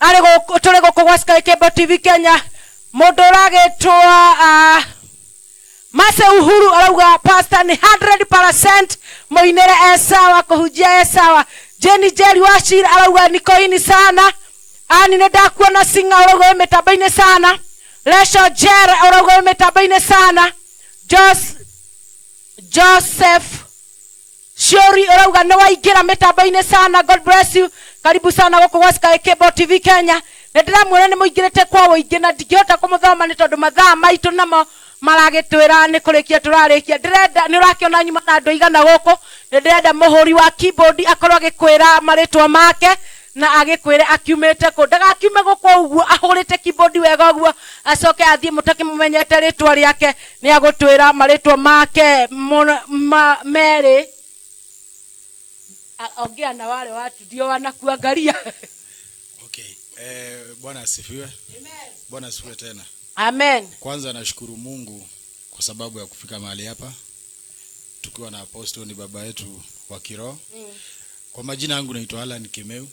Ari tuli guku gwa Sky Cable TV Kenya. Mundu uragitwa Mase Uhuru arauga pastor ni 100% moinere esawa kuhujia esawa. Jenny Jerry Washir arauga niko ini sana. Ani ndakuona singa arauga mitambo-ini sana. Lesho Jer arauga mitambo-ini sana. Joseph Shori arauga no waingira mitambo-ini sana. God bless you. Karibu sana guku gwa Sky Cable TV Kenya. Ndiramuona ni muingirite kwa woingi na ndingihota kumuthoma ni tondu mathaa maitu namo maragitwira ni kurikia turarikia. Ndirenda ni urakiona nyuma na andu igana guku. Ndirenda muhuri wa keyboard akorwo agikwira maritwa make na agikwire akiumete ku. Ndagakiume guku uguo ahurite keyboard wega uguo acoke athie mutaki mumenyete ritwa riake ni agutwira maritwa make Mary. Ongea na wale watu ndio wanakuangalia. Okay. Bwana asifiwe. Amen. Bwana asifiwe tena. Amen. Kwanza nashukuru Mungu kwa sababu ya kufika mahali hapa. Tukiwa na apostle ni baba yetu wa kiroho. Kwa majina yangu naitwa Alan Kimeu.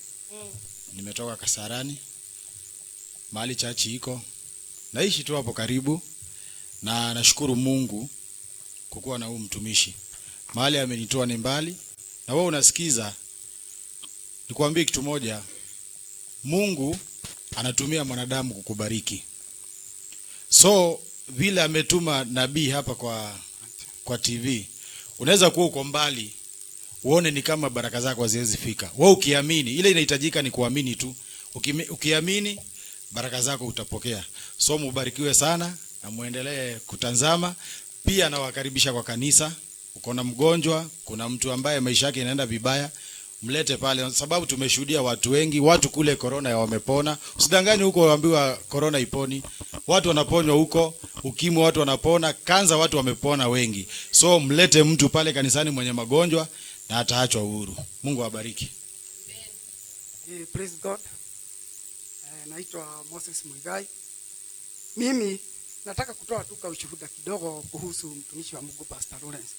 Nimetoka Kasarani. Mahali chachi iko. Naishi tu hapo karibu. Na nashukuru Mungu kukuwa na huyu mtumishi. Mahali amenitoa ni mbali. Na wewe unasikiza, nikwambie kitu moja, Mungu anatumia mwanadamu kukubariki. So vile ametuma nabii hapa kwa TV, unaweza kuwa uko mbali, uone ni kama baraka zako haziwezi fika. Wewe ukiamini, ile inahitajika ni kuamini tu. Ukiamini, baraka zako utapokea. So mubarikiwe sana na muendelee kutazama. Pia nawakaribisha kwa kanisa. Uko na mgonjwa, kuna mtu ambaye maisha yake inaenda vibaya, mlete pale sababu tumeshuhudia watu wengi, watu kule corona ya wamepona. Usidangani huko waambiwa corona iponi. Watu wanaponywa huko, ukimwi watu wanapona, kanza watu wamepona wengi. So mlete mtu pale kanisani mwenye magonjwa na ataachwa uhuru. Mungu awabariki. Praise God. Naitwa Moses Muigai. Mimi nataka kutoa tuka ushuhuda kidogo kuhusu mtumishi wa Mungu Pastor Lawrence.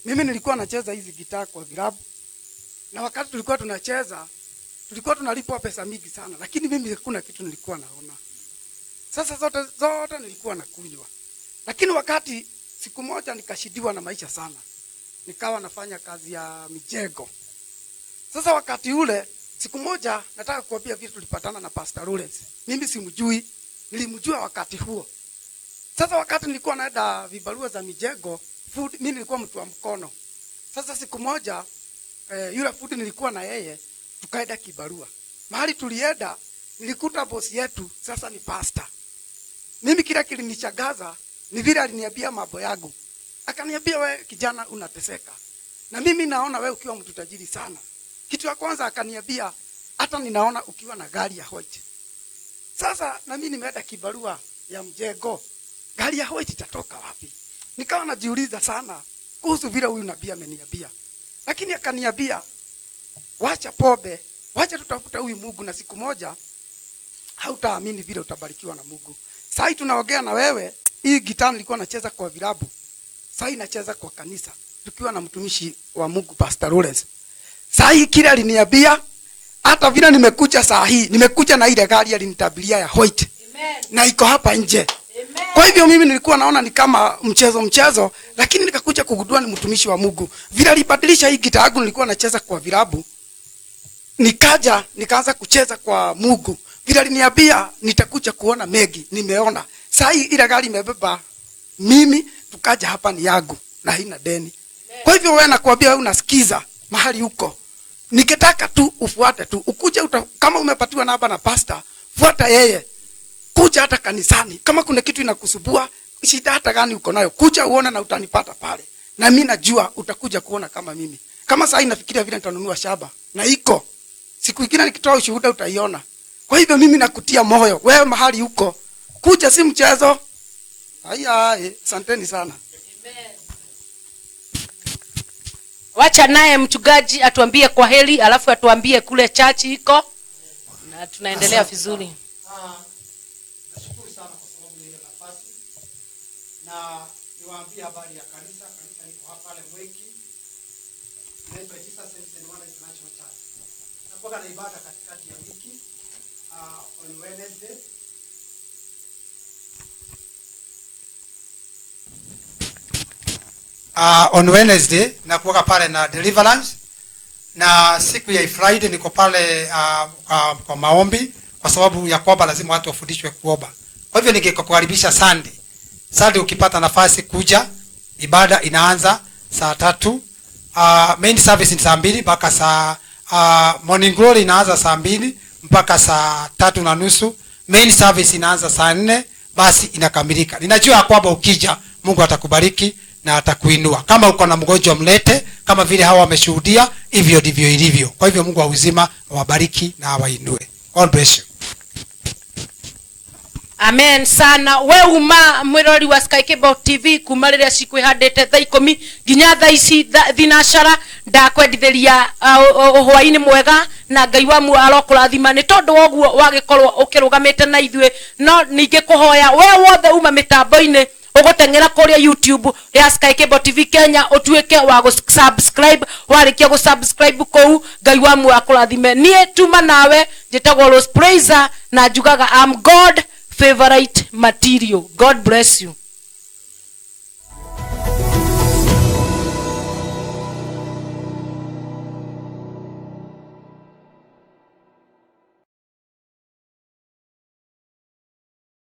Mimi nilikuwa nacheza hizi gitaa kwa vilabu. Na wakati tulikuwa tunacheza, tulikuwa tunalipwa pesa mingi sana, lakini mimi hakuna kitu nilikuwa naona. Sasa zote nilikuwa nakunywa. Lakini wakati siku moja nikashidiwa na maisha sana. Nikawa nafanya kazi ya mijego. Sasa wakati ule siku moja nataka kuambia vitu tulipatana na Pastor Lawrence. Mimi simjui, nilimjua wakati huo. Sasa wakati nilikuwa naenda vibarua za mijego, mimi nilikuwa mtu wa mkono. Sasa siku moja yule fundi nilikuwa na yeye, tukaenda kibarua. Mahali tulienda, nilikuta boss yetu sasa ni pastor. Mimi kila kilinichagaza ni vile aliniambia mambo yangu. Akaniambia wewe kijana unateseka. Na mimi naona wewe ukiwa mtu tajiri sana. Kitu ya kwanza akaniambia hata ninaona ukiwa na gari ya white. Sasa na mimi nimeenda kibarua ya mjengo. Gari ya white itatoka wapi? Nikawa najiuliza sana kuhusu vile huyu nabii ameniambia. Lakini akaniambia wacha pombe, wacha tutafuta huyu Mungu na siku moja hautaamini vile utabarikiwa na Mungu. Sasa tunaongea na wewe, hii gitaa nilikuwa nacheza kwa vilabu. Sasa nacheza kwa kanisa tukiwa na mtumishi wa Mungu Pastor Lawrence. Sasa kile aliniambia hata vile nimekuja saa hii, nimekuja na ile gari alinitabiria ya white. Amen. Na iko hapa nje. Amen. Kwa hivyo mimi nilikuwa naona ni kama mchezo, lakini nikakuja kugundua ni mtumishi wa Mungu. Vile alibadilisha hii gitaa yangu nilikuwa nacheza kwa vilabu. Nikaanza kucheza kwa Mungu. Vile aliniambia nitakuja kuona Megi, nimeona. Sasa ile gari imebeba mimi, tukaja hapa ni yangu na haina deni. Kwa hivyo wewe nakwambia wewe unasikiza mahali huko. Nikitaka tu ufuate tu. Ukuje kama umepatiwa namba na pastor, fuata yeye. Kuja hata kanisani. Kama kuna kitu inakusubua, shida hata gani uko nayo, kuja uone na utanipata pale. na mimi najua utakuja kuona kama mimi. Kama sasa nafikiria vile nitanunua shamba na iko siku nyingine nikitoa ushuhuda utaiona. Kwa hivyo mimi nakutia moyo wewe mahali huko, kuja si mchezo. Haya, asanteni sana. Amen. Wacha naye mchungaji atuambie kwa heri, alafu atuambie kule church iko na tunaendelea vizuri. Nashukuru sana kwa sababu ya ile nafasi. Na niwaambie habari ya kanisa. Kanisa liko hapa pale Mweki. Inaitwa Jesus and Wonder International Church. Nakuwa na ibada katikati ya wiki on Wednesday. On Wednesday nakuwa pale na deliverance, na siku ya Friday niko pale kwa maombi, kwa sababu ya kuomba lazima watu wafundishwe kuomba. Kwa hivyo ningekukaribisha Sunday ukipata nafasi kuja. Ibada inaanza saa 3. Main service ni saa 2 mpaka morning glory inaanza saa 2 mpaka saa 3:30. Main service inaanza saa 4, basi inakamilika. Ninajua kwamba ukija Mungu atakubariki na atakuinua. Kama uko na mgonjwa mlete, kama vile hawa wameshuhudia, hivyo ndivyo ilivyo. Kwa hivyo Mungu wa uzima awabariki na awainue. God bless you. Amen sana. We uma mwirori wa Sky Cable TV kuma riria cikwihandite thaa 10 nginya thaa ici thinacara, ndakwendithĩria hwaini mwega na Ngai wamu arokũrathima nĩ tondũ woguo wagikorwo ũkĩrũgamĩte na ithuĩ. No ningĩ kũhoya we wothe uma mĩtambo-inĩ ugotengera kuria YouTube ya Sky Cable TV Kenya utuike wa subscribe. Warikia go subscribe kou, Ngai wamu akũrathime. Nie tuma nawe njĩtagwo Rose Praiser na njugaga I'm God favorite material. God bless you.